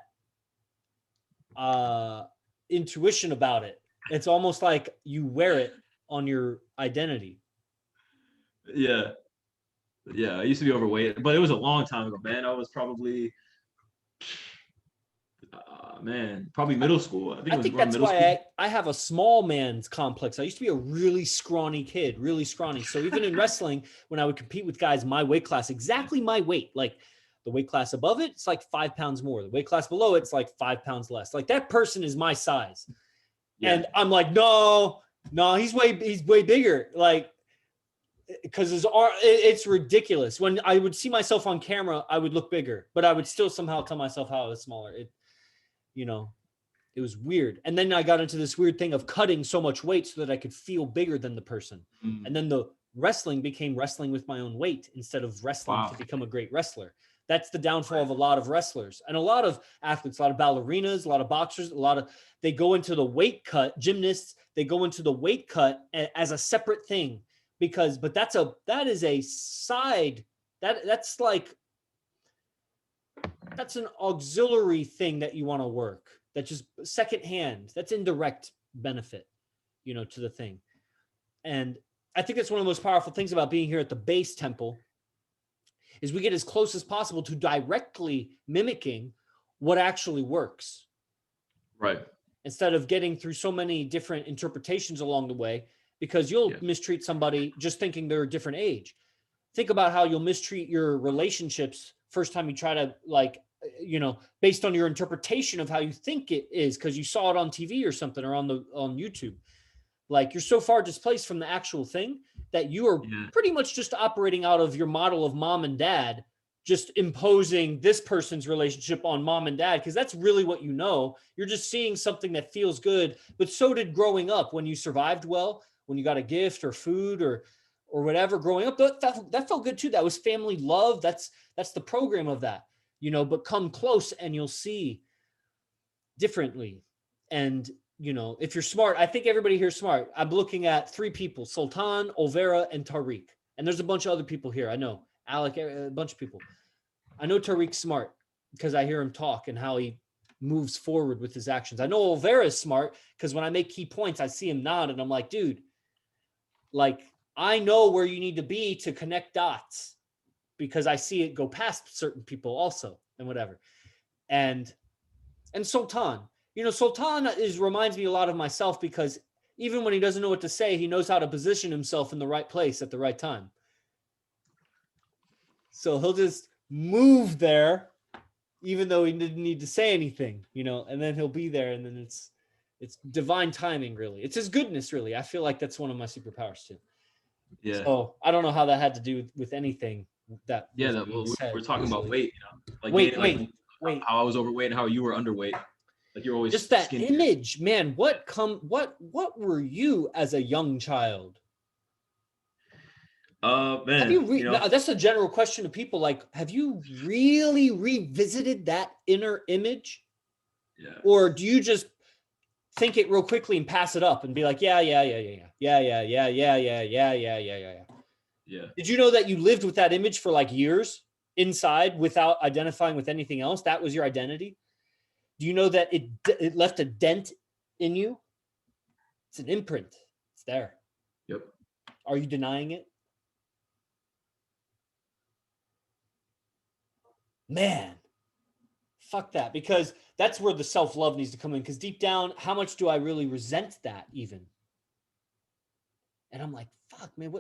intuition about it. It's almost like you wear it on your identity. Yeah, I used to be overweight, but it was a long time ago, man. I was probably probably middle school. I think that's why I have a small man's complex. I used to be a really scrawny kid, really scrawny. So even in wrestling, when I would compete with guys my weight class, exactly my weight, like the weight class above it, it's like 5 pounds more. The weight class below it's like 5 pounds less. Like that person is my size. Yeah. And I'm like, no, he's way bigger. Like, because it's ridiculous. When I would see myself on camera, I would look bigger, but I would still somehow tell myself how I was smaller. It was weird. And then I got into this weird thing of cutting so much weight so that I could feel bigger than the person. And then the wrestling became wrestling with my own weight instead of wrestling to become a great wrestler. That's the downfall of a lot of wrestlers and a lot of athletes, a lot of ballerinas, a lot of boxers, they go into the weight cut, gymnasts, they go into the weight cut as a separate thing but that is a side, that's an auxiliary thing that you want to work. That's just secondhand. That's indirect benefit. to the thing. And I think that's one of the most powerful things about being here at the base temple is we get as close as possible to directly mimicking what actually works. Right. Instead of getting through so many different interpretations along the way, because you'll mistreat somebody just thinking they're a different age. Think about how you'll mistreat your relationships first time you try to, like, based on your interpretation of how you think it is, because you saw it on TV or something, or on YouTube. Like, you're so far displaced from the actual thing that you are pretty much just operating out of your model of mom and dad, just imposing this person's relationship on mom and dad, because that's really what you know. You're just seeing something that feels good, but so did growing up when you survived well, when you got a gift or food or whatever growing up. That felt good too. That was family love. That's the program of that, but come close and you'll see differently. And if you're smart, I think everybody here is smart. I'm looking at 3 people: Sultan, Olvera, and Tariq. And there's a bunch of other people here. I know Alec, a bunch of people. I know Tariq's smart because I hear him talk and how he moves forward with his actions. I know Olvera is smart because when I make key points, I see him nod and I'm like, dude, like, I know where you need to be to connect dots because I see it go past certain people also and whatever. And Sultan, Sultan reminds me a lot of myself because even when he doesn't know what to say, he knows how to position himself in the right place at the right time. So he'll just move there, even though he didn't need to say anything, and then he'll be there, and then it's divine timing, really. It's his goodness, really. I feel like that's one of my superpowers too. Yeah. So I don't know how that had to do with anything that. Yeah, we're talking about weight, like wait. How I was overweight and how you were underweight. Like, you're always just that skinny. Image, man. What were you as a young child? Man, have you that's a general question to people. Like, have you really revisited that inner image? Yeah. Or do you just think it real quickly and pass it up and be like, yeah. Did you know that you lived with that image for like years inside without identifying with anything else? That was your identity. Do you know that it left a dent in you? It's an imprint. It's there. Yep. Are you denying it? Man, fuck that, because that's where the self-love needs to come in, because deep down, how much do I really resent that even? And I'm like, fuck, man,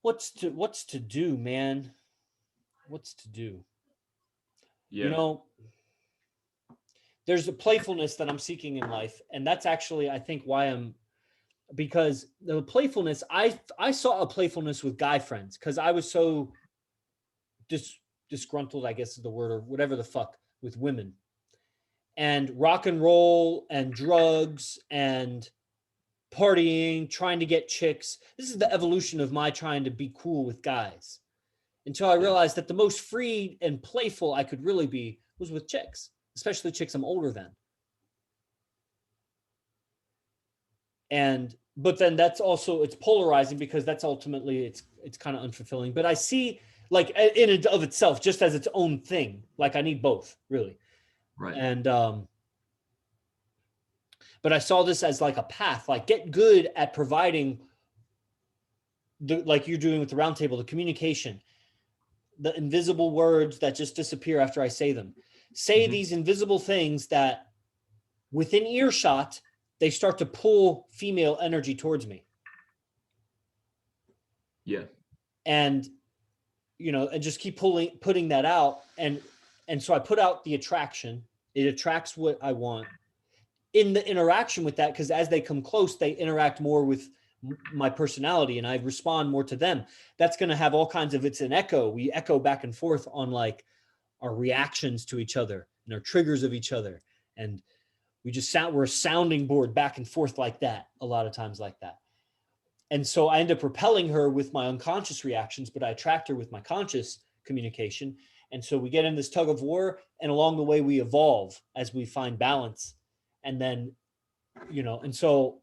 what's to do, man? What's to do? Yeah. There's a playfulness that I'm seeking in life, and that's actually, I think, why because the playfulness, I saw a playfulness with guy friends because I was so disgruntled, I guess is the word, or whatever the fuck, with women and rock and roll and drugs and partying, trying to get chicks. This is the evolution of my trying to be cool with guys, until I realized that the most free and playful I could really be was with chicks, especially chicks I'm older than. But then that's also, it's polarizing because that's ultimately, it's kind of unfulfilling. But I see, like, in and of itself, just as its own thing, like I need both, really. Right. And but I saw this as like a path, like get good at providing like you're doing with the roundtable, the communication, the invisible words that just disappear after I say them. Say these invisible things that within earshot, they start to pull female energy towards me. Yeah. And, and just keep putting that out. And so I put out the attraction. It attracts what I want in the interaction with that. Cause as they come close, they interact more with my personality and I respond more to them. That's going to have all kinds of, it's an echo. We echo back and forth on like our reactions to each other and our triggers of each other. And we're a sounding board back and forth like that, a lot of times like that. And so I end up repelling her with my unconscious reactions, but I attract her with my conscious communication. And so we get in this tug of war, and along the way we evolve as we find balance. And then, and so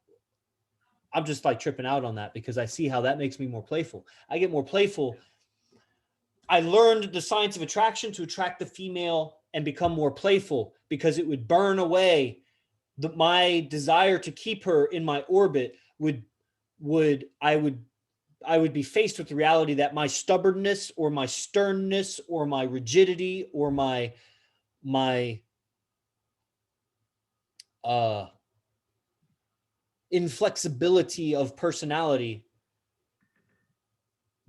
I'm just like tripping out on that because I see how that makes me more playful. I get more playful. I learned the science of attraction to attract the female and become more playful because it would burn away my desire to keep her in my orbit I would be faced with the reality that my stubbornness or my sternness or my rigidity or my inflexibility of personality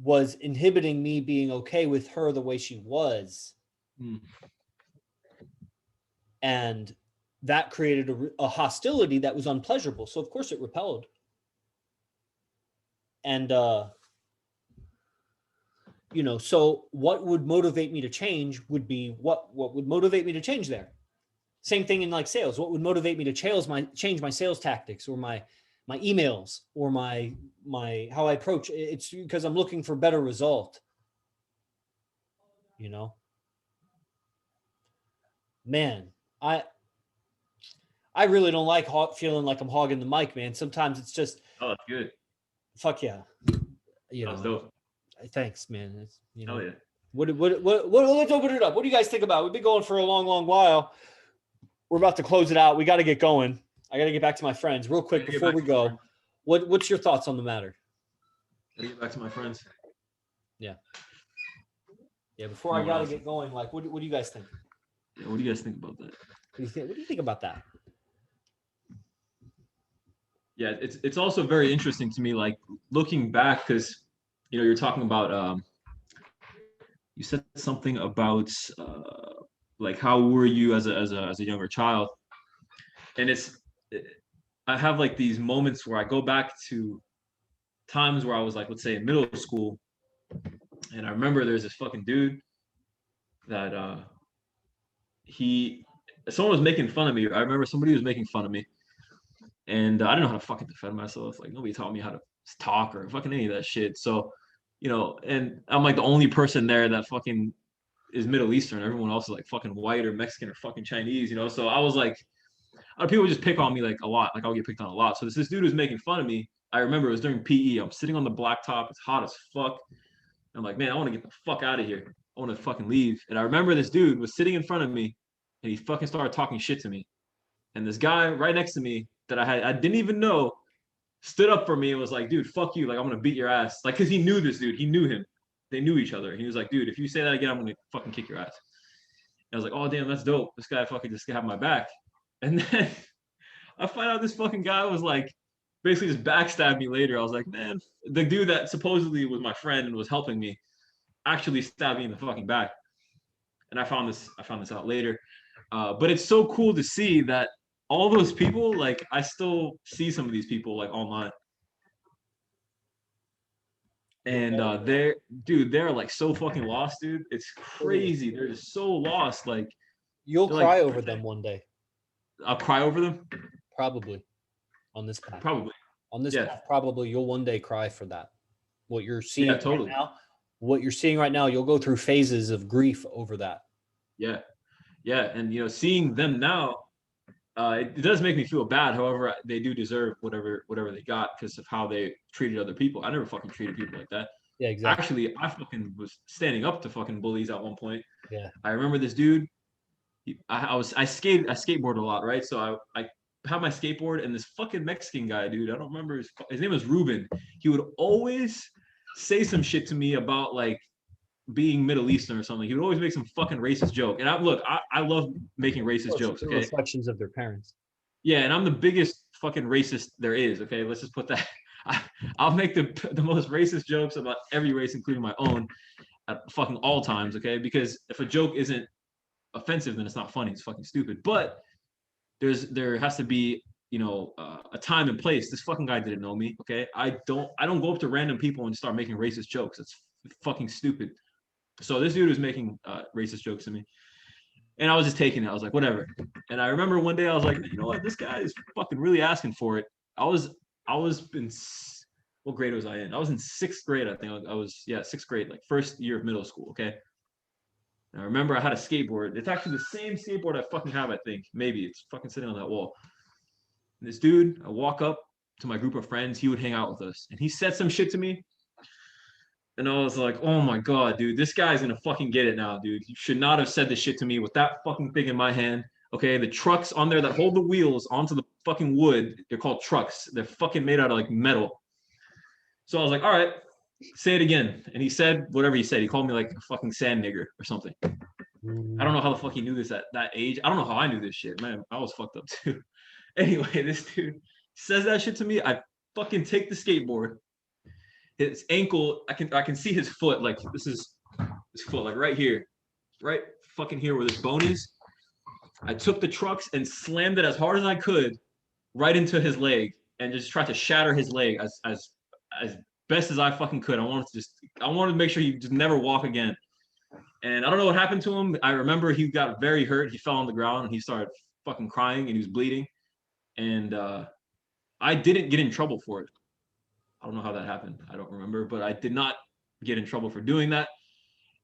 was inhibiting me being okay with her the way she was. And that created a hostility that was unpleasurable. So of course it repelled. And, so what would motivate me to change would be what would motivate me to change there. Same thing in like sales. What would motivate me to change my sales tactics or my emails or my how I approach? It's because I'm looking for better result. Man, I really don't like feeling like I'm hogging the mic, man. Sometimes it's just, oh, that's good. Fuck yeah. That's dope. Thanks, man. It's, Oh yeah. What, let's open it up. What do you guys think about it? We've been going for a long, long while. We're about to close it out. We got to get going. I got to get back to my friends real quick before we go. What's your thoughts on the matter? Gotta get back to my friends. Yeah. Before I got to get going, like, what do you guys think? Yeah, what do you guys think about that? What do you think about that? Yeah, it's also very interesting to me, like looking back, because you're talking about you said something about like how were you as a younger child, and I have like these moments where I go back to times where I was like, let's say in middle school, and I remember there's this fucking dude that someone was making fun of me. I remember somebody was making fun of me, and I didn't know how to fucking defend myself. Like nobody taught me how to talk or fucking any of that shit. So, and I'm like the only person there that fucking is Middle Eastern. Everyone else is like fucking white or Mexican or fucking Chinese, So I was like, people just pick on me like a lot. Like I'll get picked on a lot. So this dude was making fun of me. I remember it was during PE. I'm sitting on the blacktop. It's hot as fuck. I'm like, man, I want to get the fuck out of here. I want to fucking leave. And I remember this dude was sitting in front of me and he fucking started talking shit to me. And this guy right next to me that I didn't even know stood up for me and was like, dude, fuck you. Like, I'm going to beat your ass. Like, cause he knew this dude. He knew him. They knew each other. He was like, dude, if you say that again, I'm going to fucking kick your ass. And I was like, oh, damn, that's dope. This guy fucking just have my back. And then I find out this fucking guy was like, basically just backstabbed me later. I was like, man, the dude that supposedly was my friend and was helping me actually stabbed me in the fucking back. And I found this out later. But it's so cool to see that all those people, like I still see some of these people like online. And they're like so fucking lost, dude. It's crazy. They're just so lost. Like you'll cry over them one day. I'll cry over them? Probably. On this path. Probably. On this path, probably you'll one day cry for that. What you're seeing totally. right now, what you're seeing right now, you'll go through phases of grief over that. Yeah. Yeah. And seeing them now, it does make me feel bad. However, they do deserve whatever they got because of how they treated other people. I never fucking treated people like that. Yeah, exactly. Actually, I fucking was standing up to fucking bullies at one point. Yeah. I remember this dude. I skateboard a lot, right? So I had my skateboard and this fucking Mexican guy, dude. I don't remember his name was Ruben. He would always say some shit to me about like being Middle Eastern or something. He would always make some fuking racist joke. And I love making racist jokes. Okay. Reflections of their parents. Yeah, and I'm the biggest fucking racist there is. Okay, let's just put that. I'll make the most racist jokes about every race, including my own, at fucking all times. Okay, because if a joke isn't offensive, then it's not funny. It's fucking stupid. But there has to be a time and place. This fucking guy didn't know me. Okay, I don't go up to random people and start making racist jokes. It's fucking stupid. So this dude was making racist jokes to me. And I was just taking it. I was like, whatever. And I remember one day I was like, you know what? This guy is fucking really asking for it. I was in, what grade was I in? I was in 6th grade, I think. I was 6th grade, like first year of middle school, okay? And I remember I had a skateboard. It's actually the same skateboard I fucking have, I think. Maybe. It's fucking sitting on that wall. And this dude, I walk up to my group of friends. He would hang out with us. And he said some shit to me. And I was like, oh my God, dude, this guy's gonna fucking get it now, dude. You should not have said this shit to me with that fucking thing in my hand. Okay, the trucks on there that hold the wheels onto the fucking wood, they're called trucks. They're fucking made out of like metal. So I was like, all right, say it again. And he said whatever he said. He called me like a fucking sand nigger or something. I don't know how the fuck he knew this at that age. I don't know how I knew this shit, man. I was fucked up too. Anyway, this dude says that shit to me. I fucking take the skateboard. His ankle, I can see his foot. Like this is his foot, like right here, right fucking here where this bone is. I took the trucks and slammed it as hard as I could right into his leg and just tried to shatter his leg as best as I fucking could. I wanted to make sure he just never walk again. And I don't know what happened to him. I remember he got very hurt. He fell on the ground and he started fucking crying and he was bleeding. And I didn't get in trouble for it. I don't know how that happened. I don't remember, but I did not get in trouble for doing that.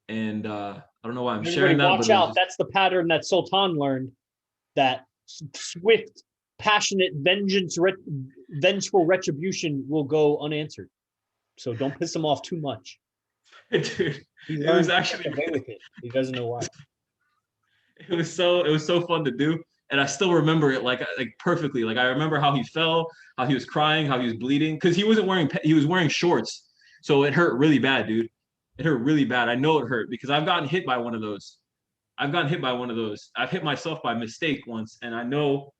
And I don't know why I'm sharing that. Watch out. That's the pattern that Sultan learned, that swift, passionate, vengeful retribution will go unanswered. So don't piss him off too much. Dude, it was actually with it. He doesn't know why. It was so fun to do. And I still remember it like perfectly. Like I remember how he fell, how he was crying, how he was bleeding, because he was wearing shorts. So it hurt really bad, dude. It hurt really bad. I know it hurt because I've gotten hit by one of those. I've hit myself by mistake once, and I know.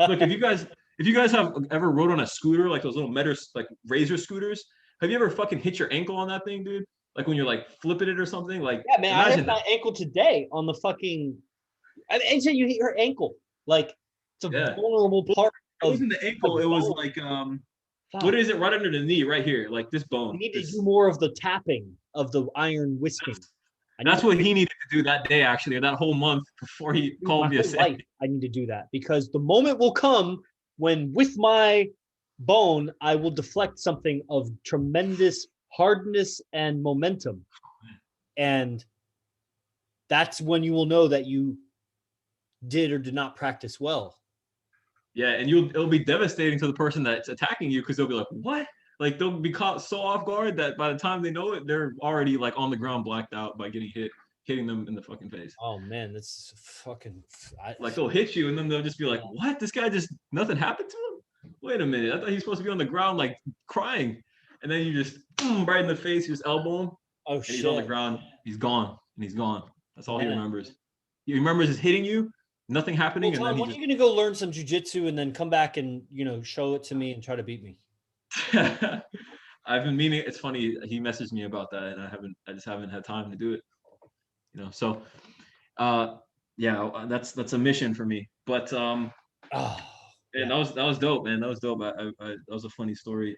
Look, if you guys have ever rode on a scooter, like those little like razor scooters, have you ever fucking hit your ankle on that thing, dude? Like when you're like flipping it or something? Like, yeah, man, I hit my ankle today on the fucking. I mean, anytime you hit your ankle, like it's a vulnerable part. It wasn't the ankle. It was like what is it right under the knee, right here, like this bone. You need to do more of the tapping of the iron whisking. That's what he needed to do that day, actually, or that whole month before he called me a saint. I need to do that because the moment will come when, with my bone, I will deflect something of tremendous hardness and momentum, and that's when you will know that you did or did not practice well. Yeah, and it'll be devastating to the person that's attacking you because they'll be like, "What?" Like they'll be caught so off guard that by the time they know it, they're already like on the ground, blacked out by hitting them in the fucking face. Oh man, that's fucking. Like they'll hit you, and then they'll just be like, "What? This guy just nothing happened to him? Wait a minute, I thought he was supposed to be on the ground like crying." And then you just right in the face, you just elbow him. Oh and shit! He's on the ground. He's gone, and he's gone. That's all he remembers. He remembers is hitting you, nothing happening. Well, Tom, when are you gonna go learn some jujitsu and then come back and show it to me and try to beat me? I've been meaning. It's funny. He messaged me about that, and I just haven't had time to do it. So, yeah, that's a mission for me. But and that was dope, man. That was dope. That was a funny story.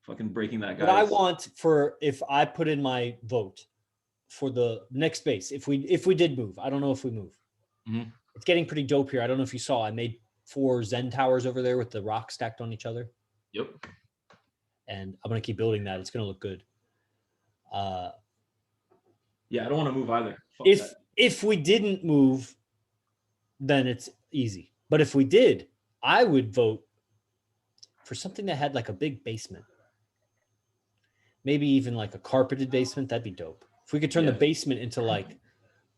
Fucking breaking that guy. What I want if I put in my vote for the next base, if we did move, I don't know if we move. Mm-hmm. It's getting pretty dope here. I don't know if you saw. I made 4 Zen towers over there with the rocks stacked on each other. Yep. And I'm gonna keep building that. It's gonna look good. Yeah, I don't want to move either. If we didn't move, then it's easy. But if we did, I would vote for something that had like a big basement. Maybe even like a carpeted basement. That'd be dope. If we could turn the basement into like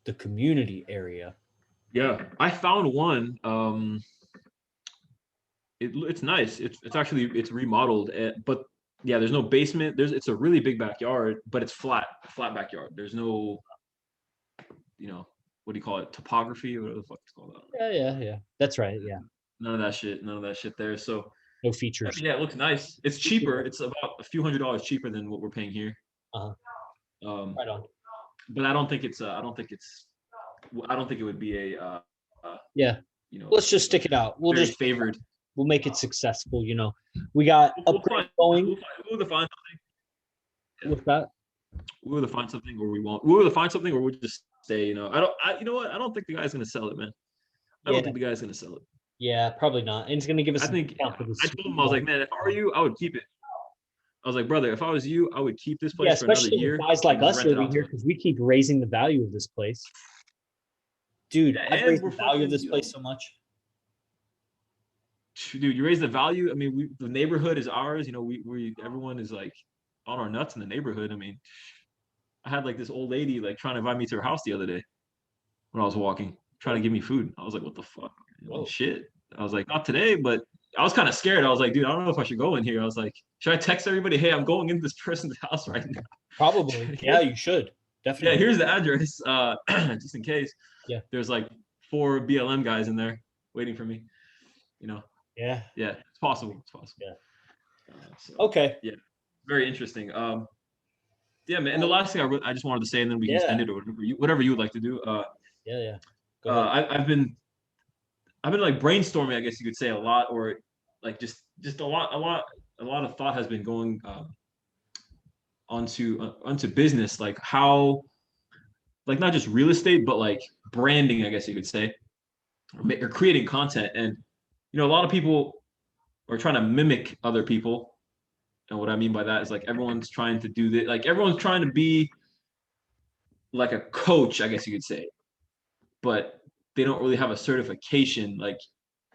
the community area. Yeah, I found one. It's nice. It's actually remodeled, but yeah, there's no basement. It's a really big backyard, but it's flat backyard. There's no, what do you call it? Topography or whatever the fuck it's called. Yeah. That's right. Yeah. None of that shit there. So no features. Yeah, it looks nice. It's cheaper. It's about a few $100s cheaper than what we're paying here. Right on. But I don't think it would be a. Let's just stick it out. We'll just favored. We'll make it successful. We got upgrade going. We'll find something. What's that? We'll either find something or we won't. We'll either find something or we'll just stay. You know what? I don't think the guy's gonna sell it, man. I don't think the guy's gonna sell it. Yeah, probably not. And it's gonna give us. I told him, I was like, man, if I were you, I would keep it. I was like, brother, if I was you, I would keep this place for another year. Guys like us over here, because we keep raising the value of this place. Dude, I've raised the value of this place so much. Dude, you raise the value. I mean, the neighborhood is ours. Everyone is like on our nuts in the neighborhood. I mean, I had like this old lady like trying to invite me to her house the other day when I was walking. trying to give me food. I was like, what the fuck? Whoa. Shit. I was like, not today, but I was kind of scared. I was like, dude, I don't know if I should go in here. I was like, should I text everybody? Hey, I'm going into this person's house right now. Probably. Yeah, you should. Yeah, Definitely. here's the address. Just in case. Yeah. There's like 4 BLM guys in there waiting for me. You know. Yeah. Yeah, it's possible. It's possible. Yeah. So, Okay. yeah, very interesting. Yeah, man. And the last thing I just wanted to say, and then we can just end it, or whatever you would like to do. Yeah. Go ahead. I've been like brainstorming, I guess you could say, a lot, or like just a lot of thought has been going onto business, like how, like not just real estate, but like branding, I guess you could say, or creating content. And a lot of people are trying to mimic other people. And what I mean by that is like everyone's trying to do this, like everyone's trying to be like a coach, I guess you could say, but they don't really have a certification. Like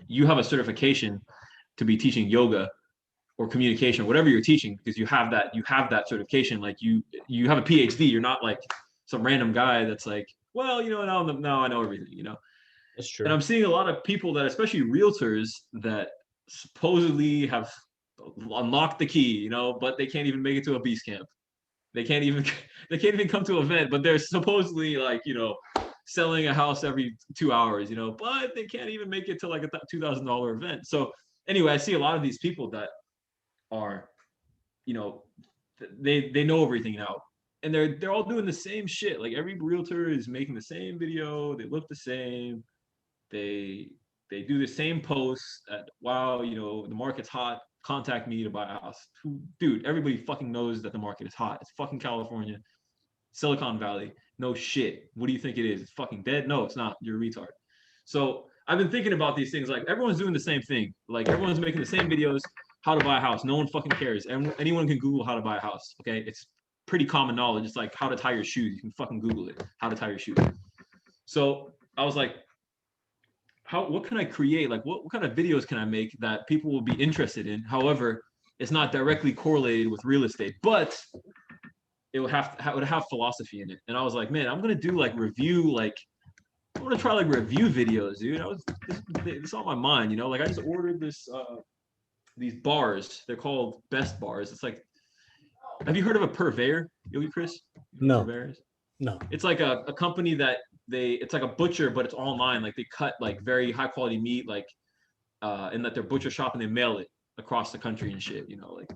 you have a certification to be teaching yoga or communication, whatever you're teaching, because you have that certification. Like you have a PhD. You're not like some random guy that's like, well, now I know everything. That's true. And I'm seeing a lot of people that, especially realtors, that supposedly have unlocked the key, but they can't even make it to a beast camp. They can't even come to an event, but they're supposedly like, selling a house every 2 hours, but they can't even make it to like a $2,000 event. So anyway, I see a lot of these people that are, they know everything now, and they're all doing the same shit. Like every realtor is making the same video. They look the same. They do the same posts at, wow, the market's hot. Contact me to buy a house. Dude, everybody fucking knows that the market is hot. It's fucking California, Silicon Valley. No shit. What do you think it is? It's fucking dead? No, it's not. You're a retard. So I've been thinking about these things. Like everyone's doing the same thing. Like everyone's making the same videos. How to buy a house. No one fucking cares. Anyone can Google how to buy a house. Okay, it's pretty common knowledge. It's like how to tie your shoes. You can fucking Google it. How to tie your shoes. So I was like, what can I create? Like what kind of videos can I make that people will be interested in? However, it's not directly correlated with real estate, but it would have philosophy in it. And I was like, man, I'm gonna do like review, like I want to try like review videos, dude. It's on my mind, Like I just ordered these bars. They're called Best Bars. It's like, have you heard of a purveyor, Yogi Chris? No. Purveyors? No. It's like a company that it's like a butcher, but it's online. Like they cut like very high quality meat, like in that their butcher shop, and they mail it across the country and shit. Like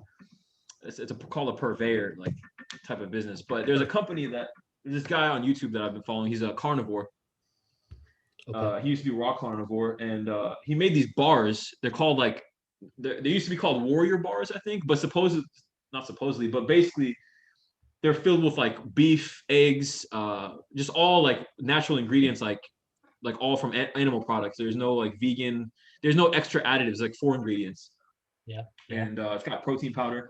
it's called a purveyor like type of business. But there's a company there's this guy on YouTube that I've been following. He's a carnivore. Okay. He used to be raw carnivore, and he made these bars. They're called like they used to be called warrior bars, I think, but not supposedly, but basically they're filled with like beef, eggs, just all like natural ingredients, like all from animal products. There's no like vegan. There's no extra additives, like 4 ingredients. Yeah. And it's got protein powder.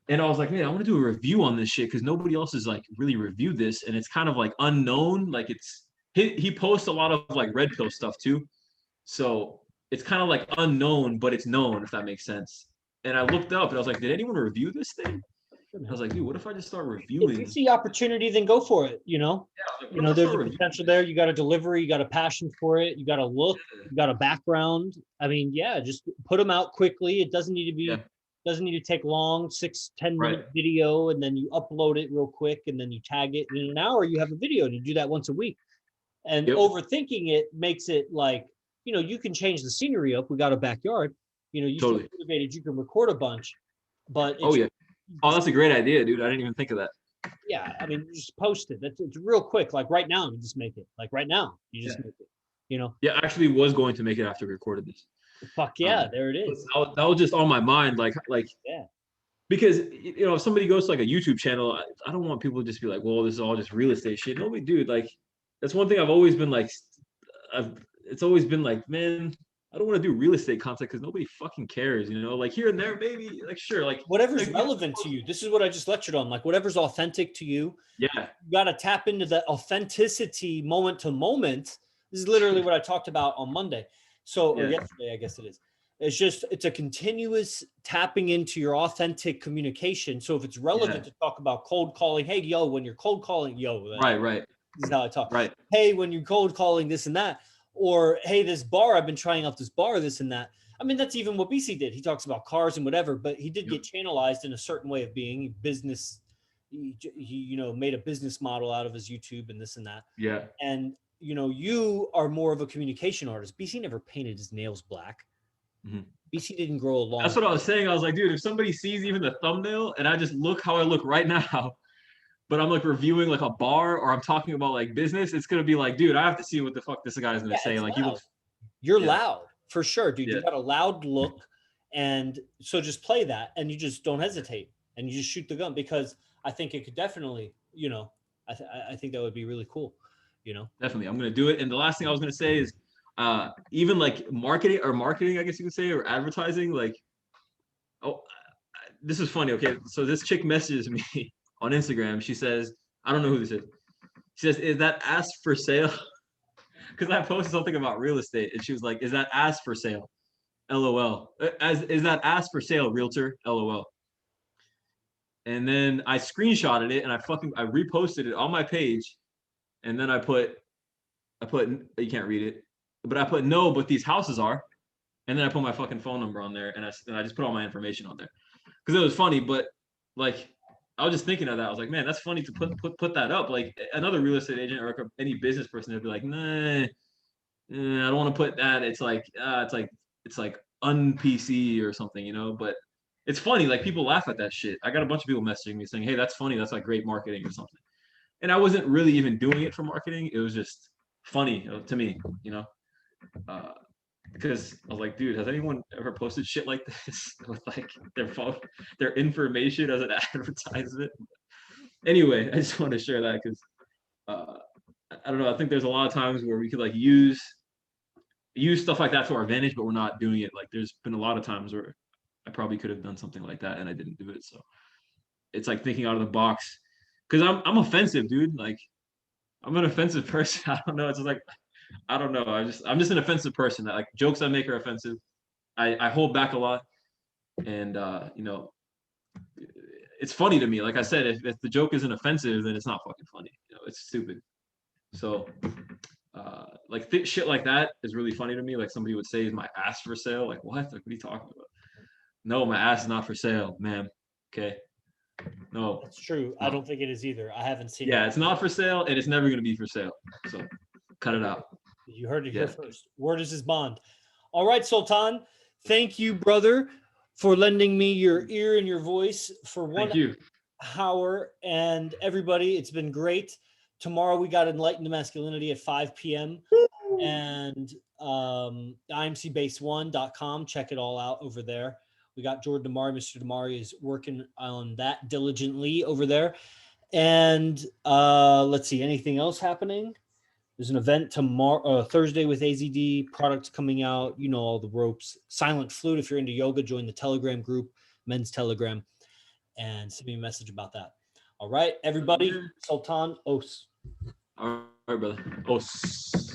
And I was like, man, I want to do a review on this shit because nobody else has like really reviewed this, and it's kind of like unknown. Like he posts a lot of like red pill stuff too, so it's kind of like unknown, but it's known, if that makes sense. And I looked up and I was like, did anyone review this thing? I was like, dude, what if I just start reviewing? If you see opportunity, then go for it. Yeah, like, there's a potential there. You got a delivery, you got a passion for it, you got a look, you got a background. I mean, yeah, just put them out quickly. It doesn't need to be, doesn't need to take long, 6-10 minute video, and then you upload it real quick, and then you tag it. And in an hour, you have a video to do that once a week. And overthinking it makes it like, you can change the scenery up. We got a backyard. You feel motivated, you can record a bunch. But oh, that's a great idea, dude. I didn't even think of that. Yeah, I mean, just post it. It's real quick. Like right now, you just make it. Like right now, you just make it. Yeah, I actually was going to make it after we recorded this. Fuck yeah, there it is. That was just on my mind, like yeah. Because if somebody goes to like a YouTube channel, I don't want people to just be like, well, this is all just real estate shit. Nobody, dude. Like that's one thing I've always been like. It's always been like, man, I don't want to do real estate content because nobody fucking cares, like here and there, maybe, like sure, like whatever's relevant to you. This is what I just lectured on, like whatever's authentic to you. Yeah, you got to tap into that authenticity moment to moment. This is literally what I talked about on Monday. So or yesterday, I guess it is. It's a continuous tapping into your authentic communication. So if it's relevant to talk about cold calling, hey, yo, when you're cold calling, right. This is how I talk. Right. Hey, when you're cold calling this and that, or hey, this bar, I've been trying out this bar, this and that. I mean, that's even what BC did. He talks about cars and whatever, but he did get channelized in a certain way of being business. He made a business model out of his YouTube and this and that. Yeah. And, you are more of a communication artist. BC never painted his nails black. Mm-hmm. BC didn't grow a long. That's what I was saying. I was like, dude, if somebody sees even the thumbnail and I just look how I look right now, but I'm like reviewing like a bar or I'm talking about like business, it's going to be like, dude, I have to see what the fuck this guy is going to say. Like, you're loud for sure, dude. Yeah. You got a loud look. And so just play that and you just don't hesitate and you just shoot the gun, because I think it could definitely, I think that would be really cool, Definitely. I'm going to do it. And the last thing I was going to say is even like marketing, I guess you could say, or advertising, like, this is funny. Okay. So this chick messages me on Instagram. She says, I don't know who this is. She says, is that ass for sale? Because I posted something about real estate and she was like, is that ass for sale? LOL. Is that ass for sale, realtor? LOL. And then I screenshotted it and I reposted it on my page. And then I put you can't read it, but I put no, but these houses are. And then I put my fucking phone number on there and I just put all my information on there. Because it was funny, but like I was just thinking of that. I was like, man, that's funny to put that up. Like another real estate agent or any business person would be like, nah, I don't want to put that. It's like un-PC or something, but it's funny. Like people laugh at that shit. I got a bunch of people messaging me saying, hey, that's funny. That's like great marketing or something. And I wasn't really even doing it for marketing. It was just funny to me, because I was like, dude, has anyone ever posted shit like this with like their phone, their information as an advertisement? Anyway, I just want to share that because I don't know. I think there's a lot of times where we could like use stuff like that to our advantage, but we're not doing it. Like there's been a lot of times where I probably could have done something like that and I didn't do it. So it's like thinking out of the box, because I'm offensive, dude. Like I'm an offensive person. I don't know. It's just like, I don't know. I'm just an offensive person. That like jokes I make are offensive. I hold back a lot, and it's funny to me. Like I said, if the joke isn't offensive, then it's not fucking funny. It's stupid. So like shit like that is really funny to me. Like somebody would say, "Is my ass for sale?" Like what? Like what are you talking about? No, my ass is not for sale, ma'am. Okay. No, that's true. I don't think it is either. I haven't seen it. Yeah, it's not for sale and it's never going to be for sale. So cut it out. You heard it here first. Word is his bond. All right, Sultan. Thank you, brother, for lending me your ear and your voice for 1 hour. And everybody, it's been great. Tomorrow we got Enlightened Masculinity at 5 p.m. and imcbase1.com. Check it all out over there. We got Jordan Damari. Mr. Damari is working on that diligently over there. And let's see, anything else happening? There's an event tomorrow, Thursday with AZD, products coming out, all the ropes. Silent Flute, if you're into yoga, join the Telegram group, men's Telegram, and send me a message about that. All right, everybody, Sultan Os. All right, brother. Os.